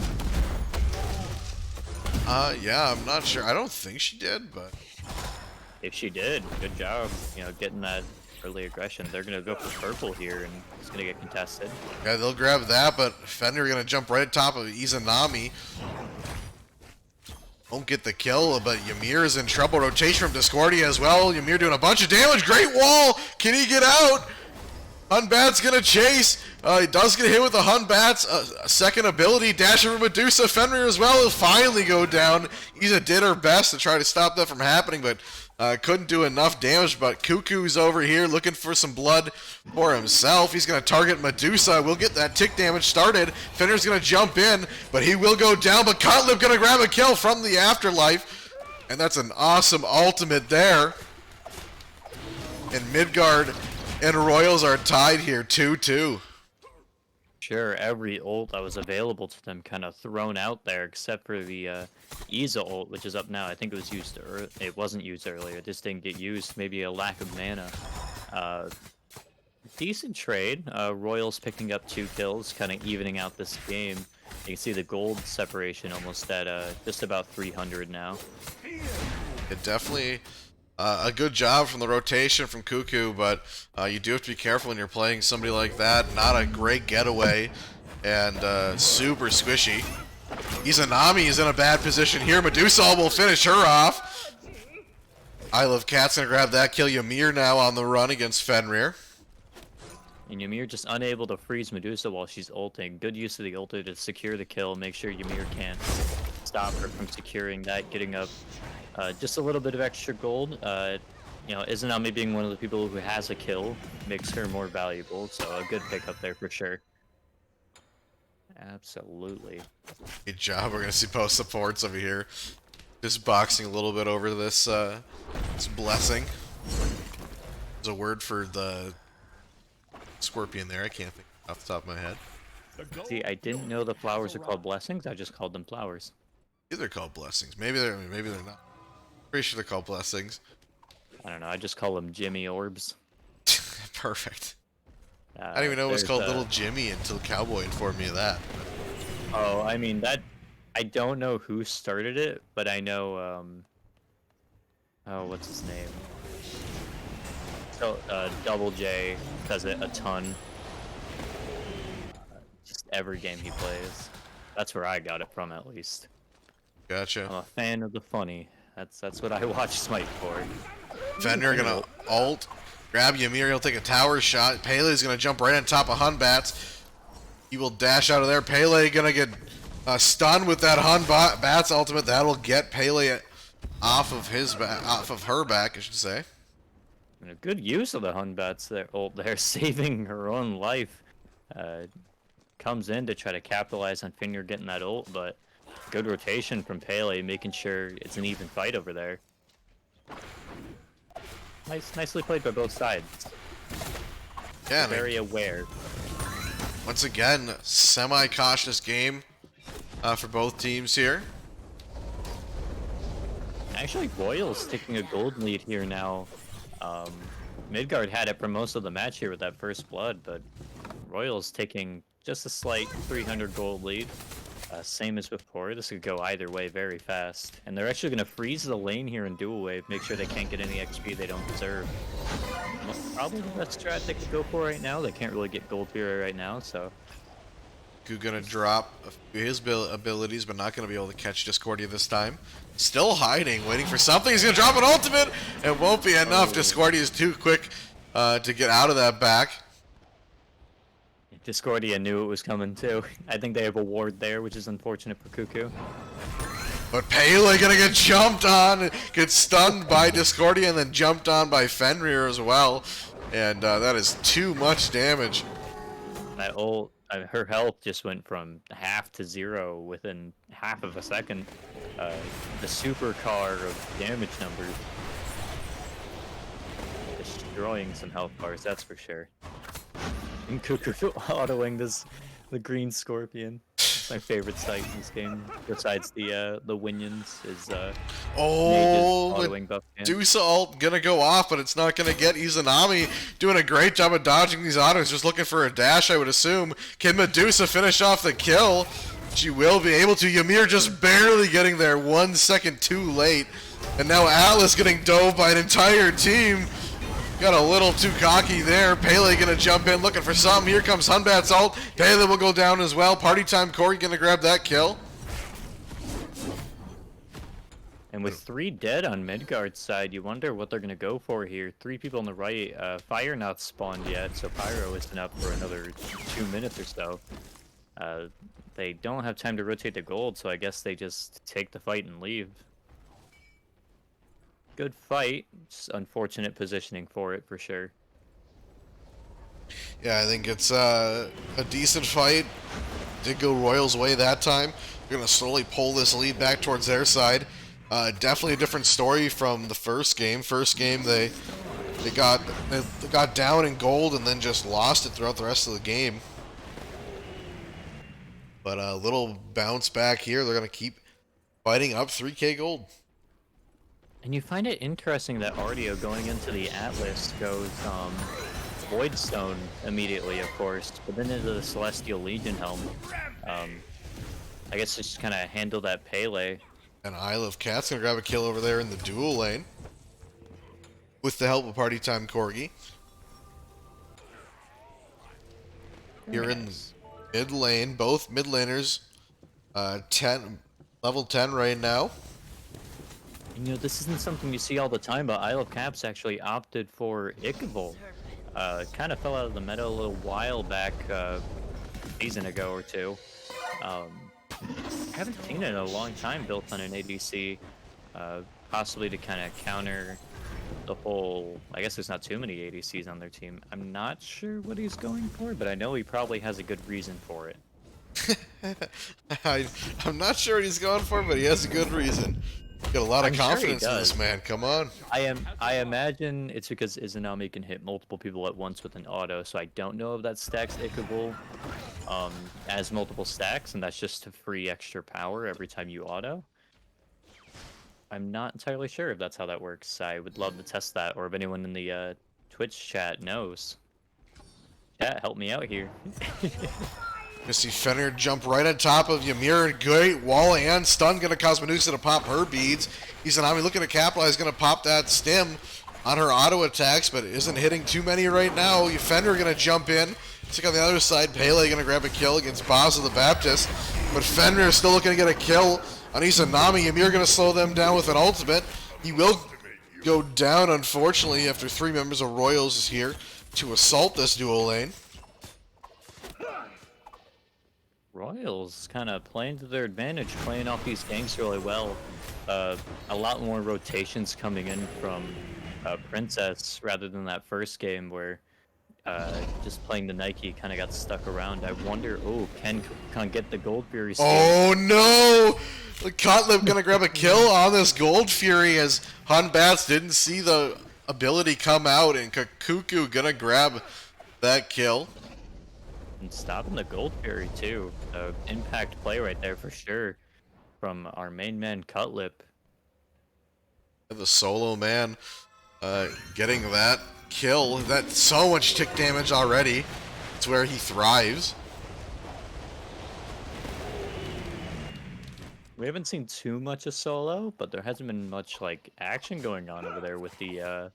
Yeah, I'm not sure. I don't think she did, but if she did, good job. Getting that early aggression. They're gonna go for purple here, and it's gonna get contested. Yeah, they'll grab that, but Fender gonna jump right at top of Izanami. Won't get the kill, but Ymir is in trouble. Rotation from Discordia as well. Ymir doing a bunch of damage. Great wall. Can he get out? Hunbat's gonna chase. He does get hit with the Hunbat's second ability. Dash over Medusa. Fenrir as well will finally go down. Iza did her best to try to stop that from happening, but couldn't do enough damage. But Cuckoo's over here looking for some blood for himself. He's gonna target Medusa. We'll get that tick damage started. Fenrir's gonna jump in, but he will go down. But Cutlip gonna grab a kill from the Afterlife. And that's an awesome ultimate there. And Midgard and Royals are tied here, 2-2. Sure, every ult that was available to them kind of thrown out there, except for the Iza ult, which is up now. I think it was used. It wasn't used earlier. It just didn't get used. Maybe a lack of mana. decent trade. Royals picking up 2 kills, kind of evening out this game. You can see the gold separation almost at just about 300 now. It definitely a good job from the rotation from Cuckoo, but you do have to be careful when you're playing somebody like that. Not a great getaway, and super squishy. Izanami is in a bad position here. Medusa will finish her off. I Love Cat's gonna grab that kill. Ymir now on the run against Fenrir. And Ymir just unable to freeze Medusa while she's ulting. Good use of the ulti to secure the kill, make sure Ymir can't stop her from securing that, getting up just a little bit of extra gold. You know, Izanami being one of the people who has a kill makes her more valuable, so a good pickup there for sure. Absolutely. Good job. We're gonna see post supports over here, just boxing a little bit over this this blessing. There's a word for the scorpion there. I can't think off the top of my head. See, I didn't know the flowers are called blessings. I just called them flowers. They're called blessings. Maybe they're not. Pretty sure they're called blessings. I don't know. I just call them Jimmy orbs. Perfect. I didn't even know it was called Little Jimmy until Cowboy informed me of that. Oh, I mean that. I don't know who started it, but I know. Oh, what's his name? So, Double J does it a ton. Just every game he plays. That's where I got it from, at least. Gotcha. I'm a fan of the funny. That's what I watch Smite for. Fenrir gonna ult, grab Ymir, he'll take a tower shot. Pele's gonna jump right on top of Hunbats. He will dash out of there. Pele gonna get stunned with that Hunbats ultimate. That'll get Pele off of her back, I should say. And a good use of the Hunbats there, ult there, saving her own life. Comes in to try to capitalize on Fenrir getting that ult, but good rotation from Pele, making sure it's an even fight over there. Nicely played by both sides. Yeah, Very aware. Once again, semi-cautious game for both teams here. Actually, Royals taking a gold lead here now. Midgard had it for most of the match here with that first blood, but Royals taking just a slight 300 gold lead. Same as before. This could go either way very fast. And they're actually going to freeze the lane here in dual wave, make sure they can't get any XP they don't deserve. Probably the best strat they could go for right now. They can't really get gold here right now, so... Who's gonna drop his abilities, but not gonna be able to catch Discordia this time. Still hiding, waiting for something. He's gonna drop an ultimate. It won't be enough. Discordia is too quick to get out of that back. Discordia knew it was coming too. I think they have a ward there, which is unfortunate for Cuckoo. But Pele gonna get jumped on, get stunned by Discordia, and then jumped on by Fenrir as well. And that is too much damage. That ult, her health just went from half to 0 within half of a second. The supercar of damage numbers. Destroying some health bars, that's for sure. And Cuckoo autoing the green scorpion. It's my favorite sight in this game, besides the Winions, is autoing buff can. Medusa ult gonna go off, but it's not gonna get Izanami doing a great job of dodging these autos, just looking for a dash, I would assume. Can Medusa finish off the kill? She will be able to. Ymir just barely getting there 1 second too late. And now Atlas getting dove by an entire team. Got a little too cocky there. Pele gonna jump in looking for something. Here comes Hunbat's ult. Pele will go down as well. Party time Corey gonna grab that kill. And with 3 dead on Midgard's side, you wonder what they're gonna go for here. 3 people on the right. Fire not spawned yet, so Pyro isn't up for another 2 minutes or so. They don't have time to rotate the gold, so I guess they just take the fight and leave. Good fight. Just unfortunate positioning for it, for sure. Yeah, I think it's a decent fight. Did go Royals' way that time. They're going to slowly pull this lead back towards their side. Definitely a different story from the first game. First game, they got down in gold and then just lost it throughout the rest of the game. But a little bounce back here. They're going to keep fighting up 3k gold. And you find it interesting that Artio going into the Atlas goes Void Stone immediately, of course, but then into the Celestial Legion helm. I guess just kind of handle that Pele. And Isle of Cat's gonna grab a kill over there in the dual lane. With the help of Party Time Corgi. Here in the mid lane, both mid laners, 10, level 10 right now. You know, this isn't something you see all the time, but Isle of Caps actually opted for Ichabod. Kind of fell out of the meta a little while back, a season ago or two. I haven't seen it in a long time built on an ADC, possibly to kind of counter the whole... I guess there's not too many ADCs on their team. I'm not sure what he's going for, but I know he probably has a good reason for it. I'm not sure what he's going for, but he has a good reason. Got a lot of confidence in this man. Come on. I imagine it's because Izanami can hit multiple people at once with an auto, so I don't know if that stacks Ichabod as multiple stacks, and that's just to free extra power every time you auto. I'm not entirely sure if that's how that works. I would love to test that, or if anyone in the Twitch chat knows. Chat, help me out here. You see Fenrir jump right on top of Ymir. Great wall and stun. Gonna cause Medusa to pop her beads. Izanami looking to capitalize. Gonna pop that stim on her auto attacks, but isn't hitting too many right now. Fenrir gonna jump in. Stick on the other side. Pele gonna grab a kill against Boz of the Baptist. But Fenrir is still looking to get a kill on Izanami. Ymir gonna slow them down with an ultimate. He will go down, unfortunately, after 3 members of Royals is here to assault this dual lane. Royals kind of playing to their advantage, playing off these ganks really well. A lot more rotations coming in from Princess rather than that first game where just playing the Nike kind of got stuck around. I wonder, Ken can't get the Gold Fury still. Oh no! The Cutlip gonna grab a kill on this Gold Fury as Hun Bats didn't see the ability come out, and Kakuku gonna grab that kill. And stopping the Gold Fury too. Impact play right there for sure from our main man Cutlip. The solo man getting that kill. That's so much tick damage already. It's where he thrives. We haven't seen too much of solo, but there hasn't been much like action going on over there with the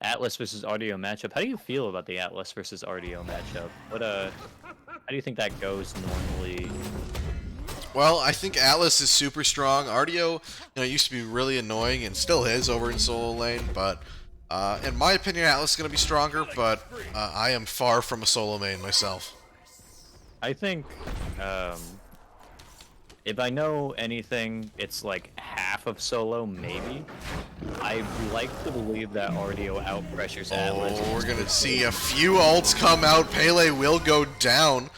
Atlas versus RDO matchup. How do you feel about the Atlas versus RDO matchup? How do you think that goes normally? Well, I think Atlas is super strong. RDO, used to be really annoying and still is over in solo lane, but in my opinion, Atlas is going to be stronger, but I am far from a solo main myself. I think if I know anything, it's like half of solo, maybe. I like to believe that RDO outpressures Atlas. Oh, we're going to see a few ults come out. Pele will go down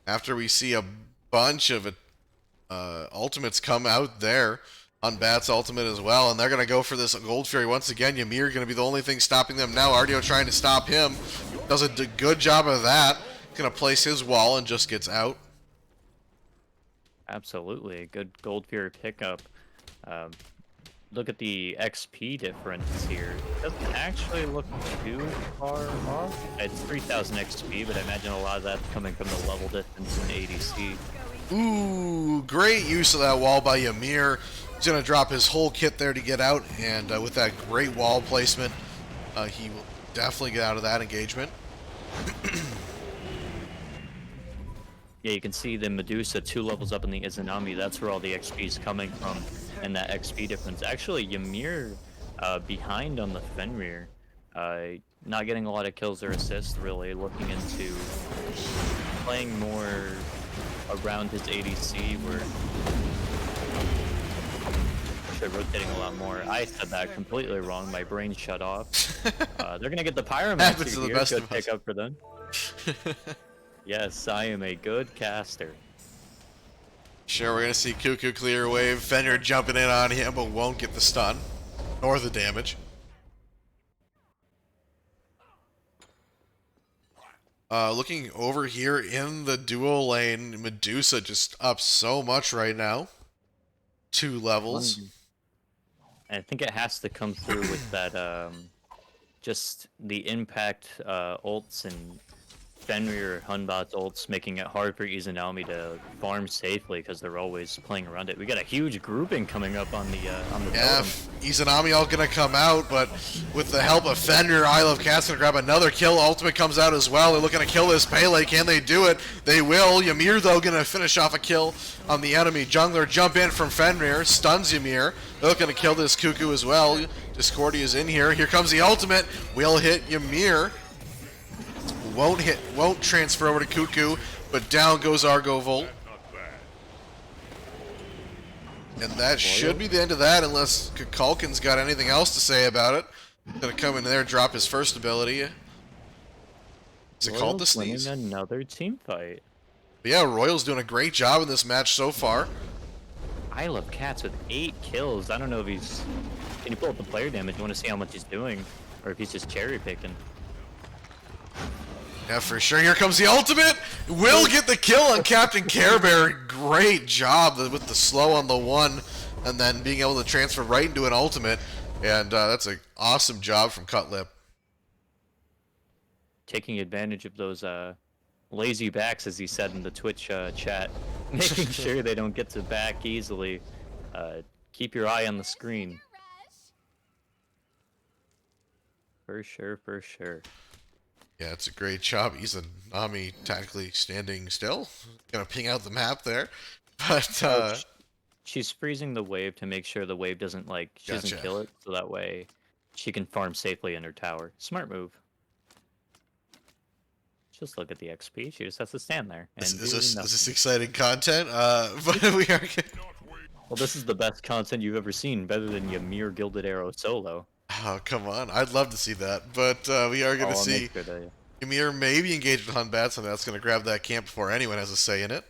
after we see a bunch of ultimates come out there on Bat's ultimate as well, and they're going to go for this Gold Fury once again. Ymir going to be the only thing stopping them now. RDO trying to stop him. Does a good job of that. Going to place his wall and just gets out. Absolutely, a good Gold Fury pickup. Look at the XP difference here. Doesn't actually look too far off. It's 3,000 XP, but I imagine a lot of that's coming from the level difference in ADC. Ooh, great use of that wall by Ymir. He's going to drop his whole kit there to get out, and with that great wall placement, he will definitely get out of that engagement. Yeah, you can see the Medusa 2 levels up in the Izanami. That's where all the XP is coming from, and that XP difference. Actually, Ymir behind on the Fenrir. Not getting a lot of kills or assists, really. Looking into playing more around his ADC, where actually rotating a lot more. I said that completely wrong. My brain shut off. They're going to get the Pyromancer here. Good pickup for them. Yes, I am a good caster. Sure, we're going to see Cuckoo clear wave. Fenrir jumping in on him, but won't get the stun. Nor the damage. Looking over here in the dual lane, Medusa just up so much right now. 2 levels. I think it has to come through with that just the impact ults and Fenrir Hunbot's ults making it hard for Izanami to farm safely because they're always playing around it. We got a huge grouping coming up on the Yeah, totem. Izanami all gonna come out, but with the help of Fenrir, Isle of Cat's gonna grab another kill. Ultimate comes out as well. They're looking to kill this Pele. Can they do it? They will. Ymir, though, gonna finish off a kill on the enemy jungler. Jump in from Fenrir, stuns Ymir. They're looking to kill this Cuckoo as well. Discordia's in here. Here comes the ultimate. Will hit Ymir. Won't transfer over to Cuckoo, but down goes Argovolt. And that should be the end of that, unless Kukulkan's got anything else to say about it. Gonna come in there, drop his first ability. Is it called the Sneeze? Winning another team fight. But yeah, Royal's doing a great job in this match so far. I love Cats with 8 kills. I don't know if he's... Can you pull up the player damage? You want to see how much he's doing? Or if he's just cherry picking. Yeah, for sure. Here comes the ultimate. Will get the kill on Captain Care Bear. Great job with the slow on the one, and then being able to transfer right into an ultimate. And that's an awesome job from Cutlip. Taking advantage of those lazy backs, as he said in the Twitch chat. Making sure they don't get to back easily. Keep your eye on the screen. For sure, for sure. Yeah, it's a great job. Izanami tactically standing still. Gonna ping out the map there. But she's freezing the wave to make sure the wave doesn't she doesn't Gotcha. kill it, so that way she can farm safely in her tower. Smart move. Just look at the XP. She just has to stand there. And is do this nothing. exciting content? But we are. Well, this is the best content you've ever seen, better than Ymir Gilded Arrow solo. Oh, come on. I'd love to see that. But we are going to I'll see make sure to- Ymir maybe engaged with Hunbats, and that's going to grab that camp before anyone has a say in it.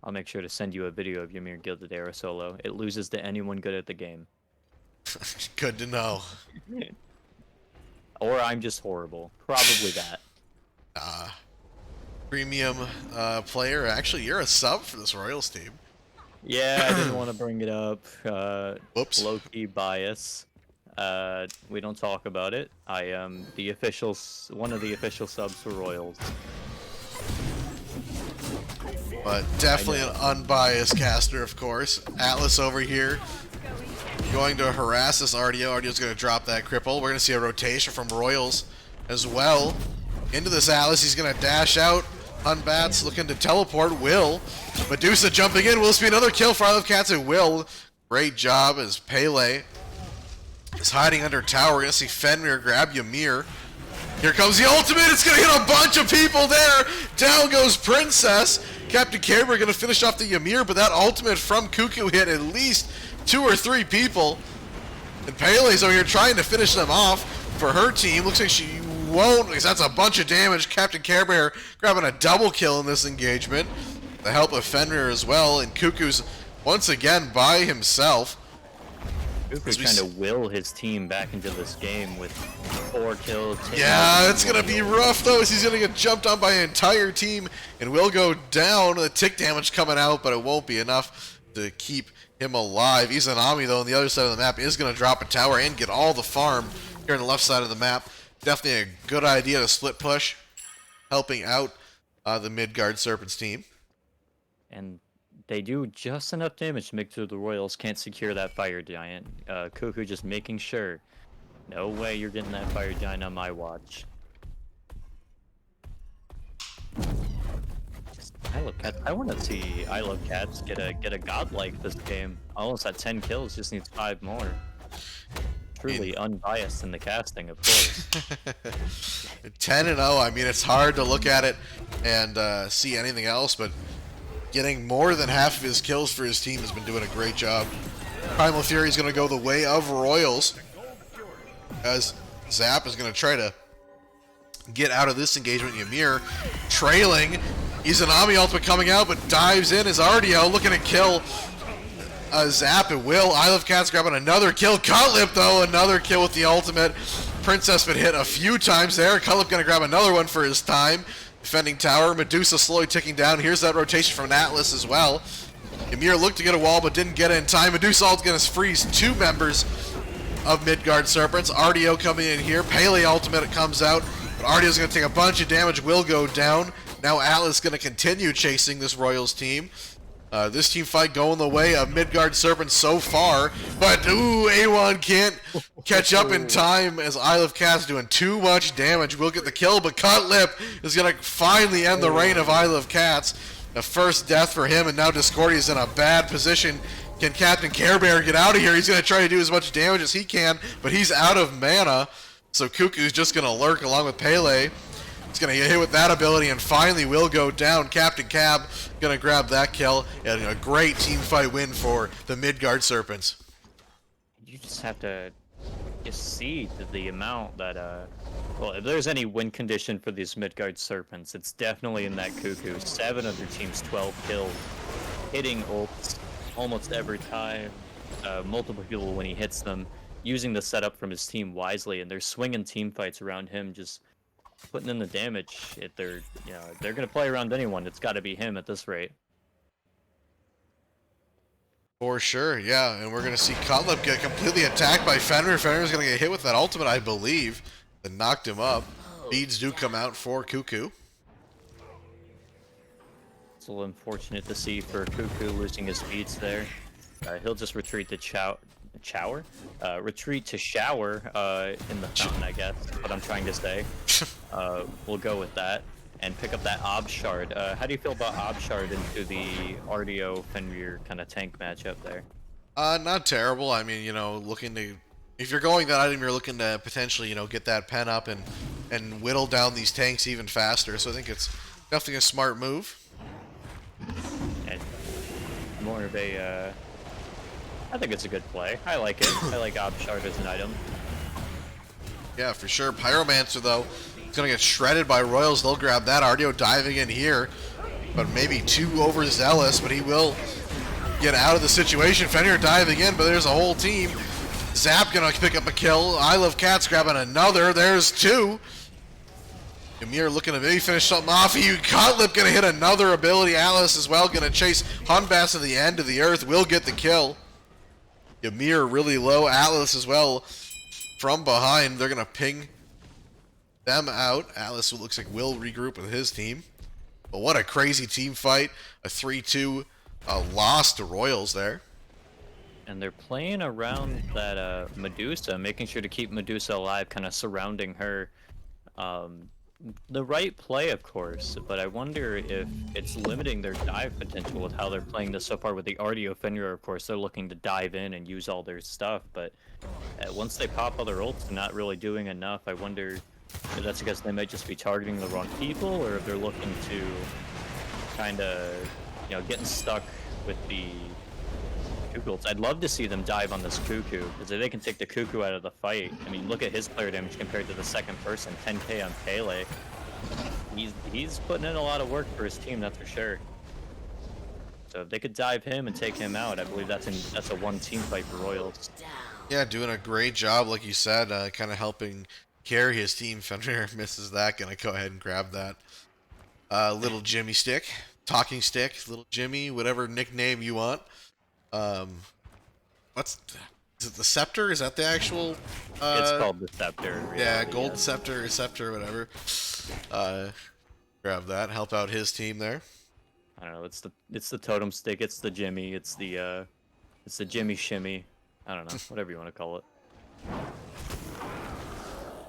I'll make sure to send you a video of Ymir Gilded Arrow solo. It loses to anyone good at the game. Good to know. Or I'm just horrible. Probably that. Premium player. Actually, you're a sub for this Royals team. Yeah, I didn't want to bring it up. Whoops. Low-key bias. We don't talk about it. I am the official, one of the official subs for Royals. But definitely an unbiased caster, of course. Atlas over here going to harass this RDO. RDO's going to drop that cripple. We're going to see a rotation from Royals as well. Into this Atlas, he's going to dash out. Hunbats looking to teleport. Will. Medusa jumping in. Will this be another kill for Isle of Cats? It will. Great job as Pele is hiding under tower. We're going to see Fenrir grab Ymir. Here comes the ultimate. It's going to hit a bunch of people there. Down goes Princess. Captain Caber going to finish off the Ymir, but that ultimate from Cuckoo hit at least 2 or 3 people. And Pele's over here trying to finish them off for her team. Looks like she won't, because that's a bunch of damage. Captain Care Bear grabbing a double kill in this engagement. The help of Fenrir as well, and Cuckoo's once again by himself. Cuckoo's trying to will his team back into this game with 4 kills. Yeah, it's going to be rough, though, as he's going to get jumped on by an entire team and will go down. The tick damage coming out, but it won't be enough to keep him alive. Izanami, though, on the other side of the map, is going to drop a tower and get all the farm here on the left side of the map. Definitely a good idea to split push, helping out the Midgard Serpents team. And they do just enough damage to make sure the Royals can't secure that Fire Giant. Cuckoo just making sure. No way you're getting that Fire Giant on my watch. I love Cats. I want to see I Love Cats get a godlike this game. Almost at 10 kills, just needs 5 more. Truly unbiased in the casting, of course. 10-0. I mean, it's hard to look at it and see anything else, but getting more than half of his kills for his team has been doing a great job. Primal Fury is going to go the way of Royals, as Zap is going to try to get out of this engagement. Ymir trailing. Izanami ultimate coming out, but dives in as RDO looking to kill Zap. It will. Isle of Cats grabbing another kill. Cutlip, though, another kill with the ultimate. Princess been hit a few times there. Cutlip going to grab another one for his time. Defending tower. Medusa slowly ticking down. Here's that rotation from Atlas as well. Ymir looked to get a wall, but didn't get it in time. Medusa ult's going to freeze 2 members of Midgard Serpents. RDO coming in here. Pele ultimate comes out, but RDO's going to take a bunch of damage, will go down. Now Atlas going to continue chasing this Royals team. This team fight going the way of Midgard Serpents so far, but ooh, A1 can't catch up in time as Isle of Cats doing too much damage. Will get the kill, but Cutlip is going to finally end the reign of Isle of Cats. The first death for him, and now Discordia's in a bad position. Can Captain Care Bear get out of here? He's going to try to do as much damage as he can, but he's out of mana, so Cuckoo's just going to lurk along with Pele. He's going to get hit with that ability and finally will go down. Captain Cab going to grab that kill. And a great team fight win for the Midgard Serpents. You just have to see the amount that, well, if there's any win condition for these Midgard Serpents, it's definitely in that Cuckoo. 7 of their team's 12 killed, hitting ults almost every time, multiple people when he hits them, using the setup from his team wisely, and they're swinging team fights around him, just putting in the damage. If they're gonna play around anyone, it's got to be him at this rate. For sure, yeah, and we're gonna see Cutlip get completely attacked by Fenrir. Fenrir's gonna get hit with that ultimate, I believe, that knocked him up. Beads do come out for Cuckoo. It's a little unfortunate to see for Cuckoo losing his beads there. He'll just retreat to retreat to shower in the fountain, I guess, what I'm trying to say. We'll go with that and pick up that Ob Shard. How do you feel about Ob Shard into the RDO Fenrir kind of tank matchup there? Not terrible. I mean, looking to, if you're going that item, you're looking to potentially, get that pen up and whittle down these tanks even faster. So I think it's definitely a smart move. And more of a, I think it's a good play. I like it. I like Ob Shard as an item. Yeah, for sure. Pyromancer, though, is going to get shredded by Royals. They'll grab that. RDO diving in here, but maybe too overzealous, but he will get out of the situation. Fenrir diving in, but there's a whole team. Zap going to pick up a kill. Isle of Cats grabbing another. There's 2. Ymir looking to maybe finish something off. Cutlip going to hit another ability. Alice as well going to chase Hunbass to the end of the earth. Will get the kill. Ymir really low. Atlas as well from behind. They're going to ping them out. Atlas looks like will regroup with his team. But what a crazy team fight. A 3-2 loss to Royals there. And they're playing around that Medusa, making sure to keep Medusa alive, kind of surrounding her. The right play, of course, but I wonder if it's limiting their dive potential with how they're playing this so far with the RDO Fenrir. Of course, they're looking to dive in and use all their stuff, but once they pop other ults, they're not really doing enough. I wonder if that's because they might just be targeting the wrong people, or if they're looking to kind of, getting stuck with the Cuckoo ults. I'd love to see them dive on this Cuckoo, because if they can take the Cuckoo out of the fight, I mean, look at his player damage compared to the second person, 10k on Pele. He's putting in a lot of work for his team, that's for sure. So if they could dive him and take him out, I believe that's a one team fight for Royals. Yeah, doing a great job, like you said, kind of helping carry his team. Fenrir misses that, gonna go ahead and grab that little Jimmy stick, talking stick, little Jimmy, whatever nickname you want. Is it the Scepter? Is that the actual? It's called the Scepter. Yeah, Gold Scepter, whatever. Grab that, help out his team there. I don't know. It's the totem stick. It's the Jimmy. It's the Jimmy shimmy. I don't know. Whatever you want to call it.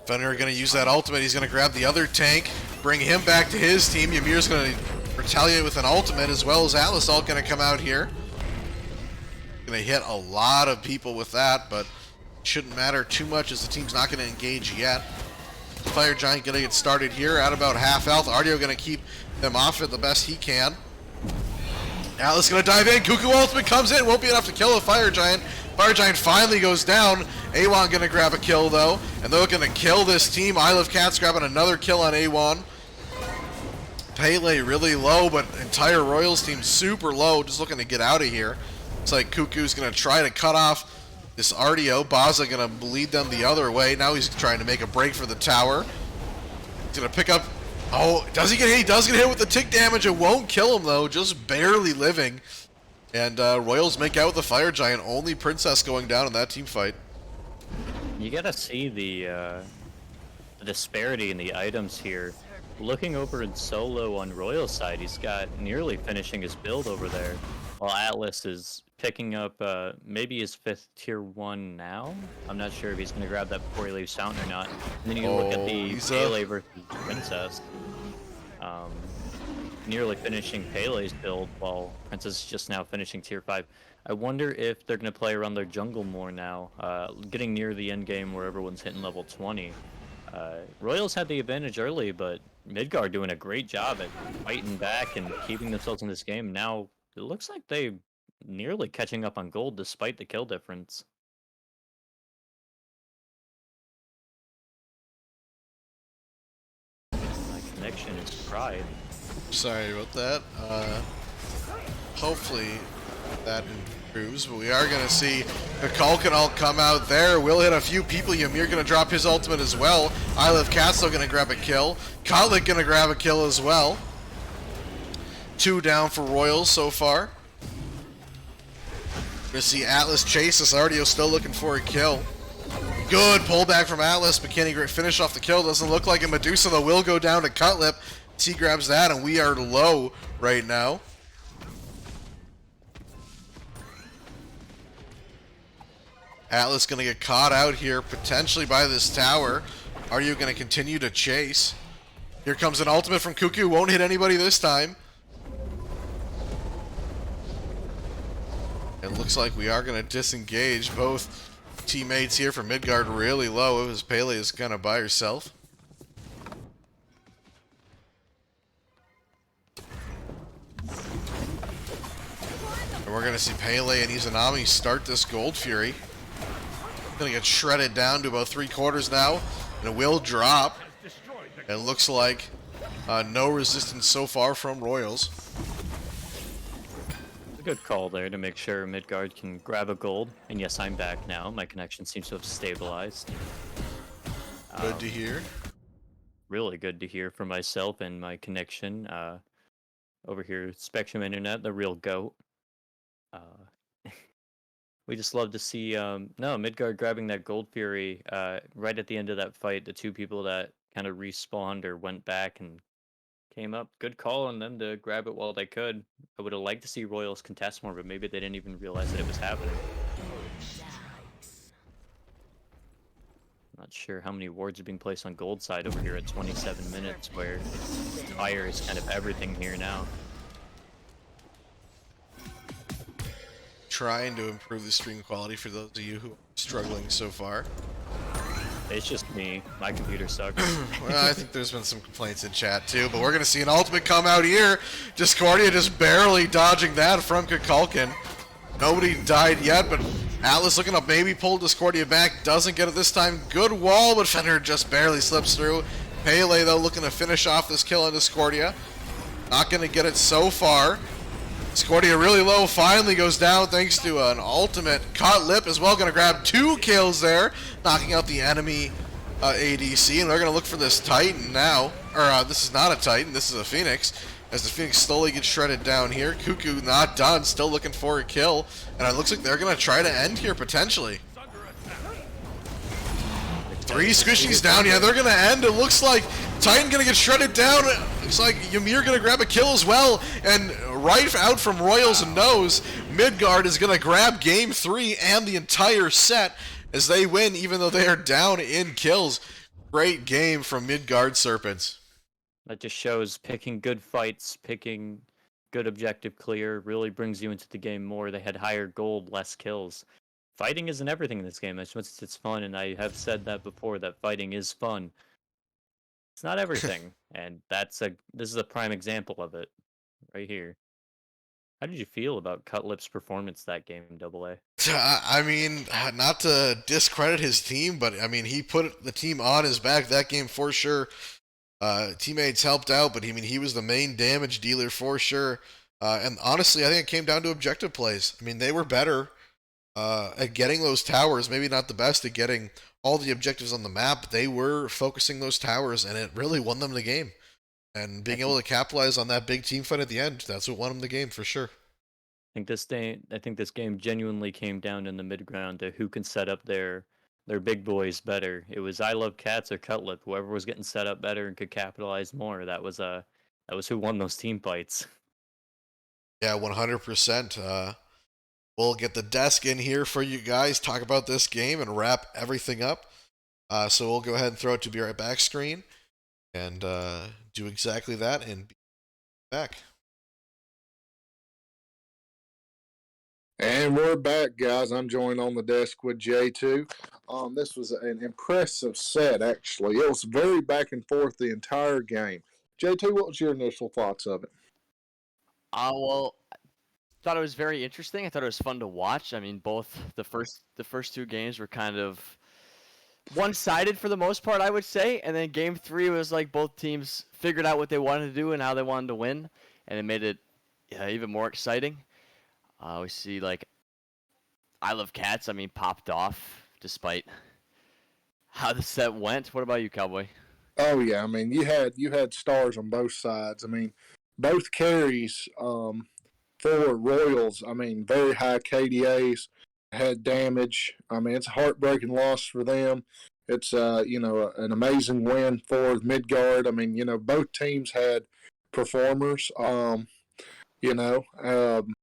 Fenrir gonna use that ultimate. He's gonna grab the other tank, bring him back to his team. Ymir's gonna retaliate with an ultimate, as well as Atlas all gonna come out here. Gonna hit a lot of people with that, but shouldn't matter too much as the team's not gonna engage yet. Fire Giant gonna get started here at about half health. RDO gonna keep them off it the best he can. Atlas gonna dive in. Cuckoo ultimate comes in. Won't be enough to kill a Fire Giant. Fire Giant finally goes down. A1 gonna grab a kill though, and they're gonna kill this team. Isle of Cats grabbing another kill on A1. Pele really low, but entire Royals team super low, just looking to get out of here. It's like Cuckoo's gonna try to cut off this RDO. Baza gonna bleed them the other way. Now he's trying to make a break for the tower. He's gonna pick up. Oh, does he get hit? He does get hit with the tick damage. It won't kill him though, just barely living. And Royals make out with the Fire Giant. Only Princess going down in that team fight. You gotta see the disparity in the items here. Looking over in solo on Royal's side, he's got nearly finishing his build over there, while Atlas is picking up maybe his 5th tier 1 now. I'm not sure if he's going to grab that before he leaves Fountain or not. And then you look at the Pele versus Princess. Nearly finishing Pele's build, while Princess is just now finishing tier 5. I wonder if they're going to play around their jungle more now, getting near the end game where everyone's hitting level 20. Royals had the advantage early, but Midgard doing a great job at fighting back and keeping themselves in this game. Now, it looks like they nearly catching up on gold despite the kill difference. My connection is fried. Sorry about that. Hopefully that improves, but we are going to see the Kalkanal come out there. Will hit a few people. Ymir going to drop his ultimate as well. I Live Castle going to grab a kill. Kotlik going to grab a kill as well. 2 down for Royals so far. We're going to see Atlas chase us. Ardio still looking for a kill. Good pullback from Atlas, but can he finish off the kill? Doesn't look like it. Medusa though will go down to Cutlip. He grabs that, and we are low right now. Atlas going to get caught out here, potentially by this tower. Are you going to continue to chase? Here comes an ultimate from Cuckoo. Won't hit anybody this time. It looks like we are going to disengage. Both teammates here from Midgard really low, as Pele is kind of by herself. And we're going to see Pele and Izanami start this Gold Fury. Going to get shredded down to about 3/4 now, and it will drop. It looks like no resistance so far from Royals. A good call there to make sure Midgard can grab a gold. And yes, I'm back now. My connection seems to have stabilized. Good to hear. Really good to hear from myself and my connection. Over here, Spectrum Internet, the real GOAT. We just love to see Midgard grabbing that Gold Fury right at the end of that fight. The 2 people that kind of respawned or went back and came up. Good call on them to grab it while they could. I would have liked to see Royals contest more, but maybe they didn't even realize that it was happening. Not sure how many wards are being placed on gold side over here at 27 minutes, where fire is kind of everything here now. Trying to improve the stream quality for those of you who are struggling so far. It's just me. My computer sucks. Well, I think there's been some complaints in chat too, but we're going to see an ultimate come out here. Discordia just barely dodging that from Kukulkan. Nobody died yet, but Atlas looking up, maybe pull Discordia back. Doesn't get it this time. Good wall, but Fender just barely slips through. Pele, though, looking to finish off this kill on Discordia. Not going to get it so far. Discordia really low, finally goes down thanks to an ultimate. Cutlip as well, going to grab 2 kills there, knocking out the enemy ADC, and they're going to look for this Titan now. Or this is not a Titan, this is a Phoenix, as the Phoenix slowly gets shredded down here. Cuckoo not done, still looking for a kill, and it looks like they're going to try to end here potentially. 3 squishies down, yeah, they're going to end. It looks like Titan going to get shredded down. Looks like Ymir going to grab a kill as well. And right out from Royals nose, Midgard is going to grab game 3 and the entire set as they win, even though they are down in kills. Great game from Midgard Serpents. That just shows picking good fights, picking good objective clear, really brings you into the game more. They had higher gold, less kills. Fighting isn't everything in this game. It's fun, and I have said that before, that fighting is fun. It's not everything, and this is a prime example of it, right here. How did you feel about Cutlip's performance that game in AA? I mean, not to discredit his team, but I mean, he put the team on his back that game for sure. Teammates helped out, but he was the main damage dealer for sure. And honestly, I think it came down to objective plays. I mean, they were better at getting those towers, maybe not the best at getting all the objectives on the map. They were focusing those towers, and it really won them the game. And being able to capitalize on that big team fight at the end, that's what won them the game for sure. I think this game genuinely came down in the mid ground to who can set up their their big boys better. It was I Love Cats or Cutlip. Whoever was getting set up better and could capitalize more. That was who won those team fights. Yeah, 100%. We'll get the desk in here for you guys, talk about this game, and wrap everything up. So we'll go ahead and throw it to Be Right Back screen and do exactly that and be back. And we're back, guys. I'm joined on the desk with J2. This was an impressive set, actually. It was very back and forth the entire game. J2, what was your initial thoughts of it? Well, I thought it was very interesting. I thought it was fun to watch. I mean, both the first two games were kind of one-sided for the most part, I would say, and then game 3 was like both teams figured out what they wanted to do and how they wanted to win, and it made it even more exciting. We see like I Love Cats, I mean, popped off despite how the set went. What about you, Cowboy? Oh yeah, I mean you had stars on both sides. I mean, both carries for Royals. I mean, very high KDAs, had damage. I mean, it's a heartbreaking loss for them. It's an amazing win for Midgard. I mean, both teams had performers.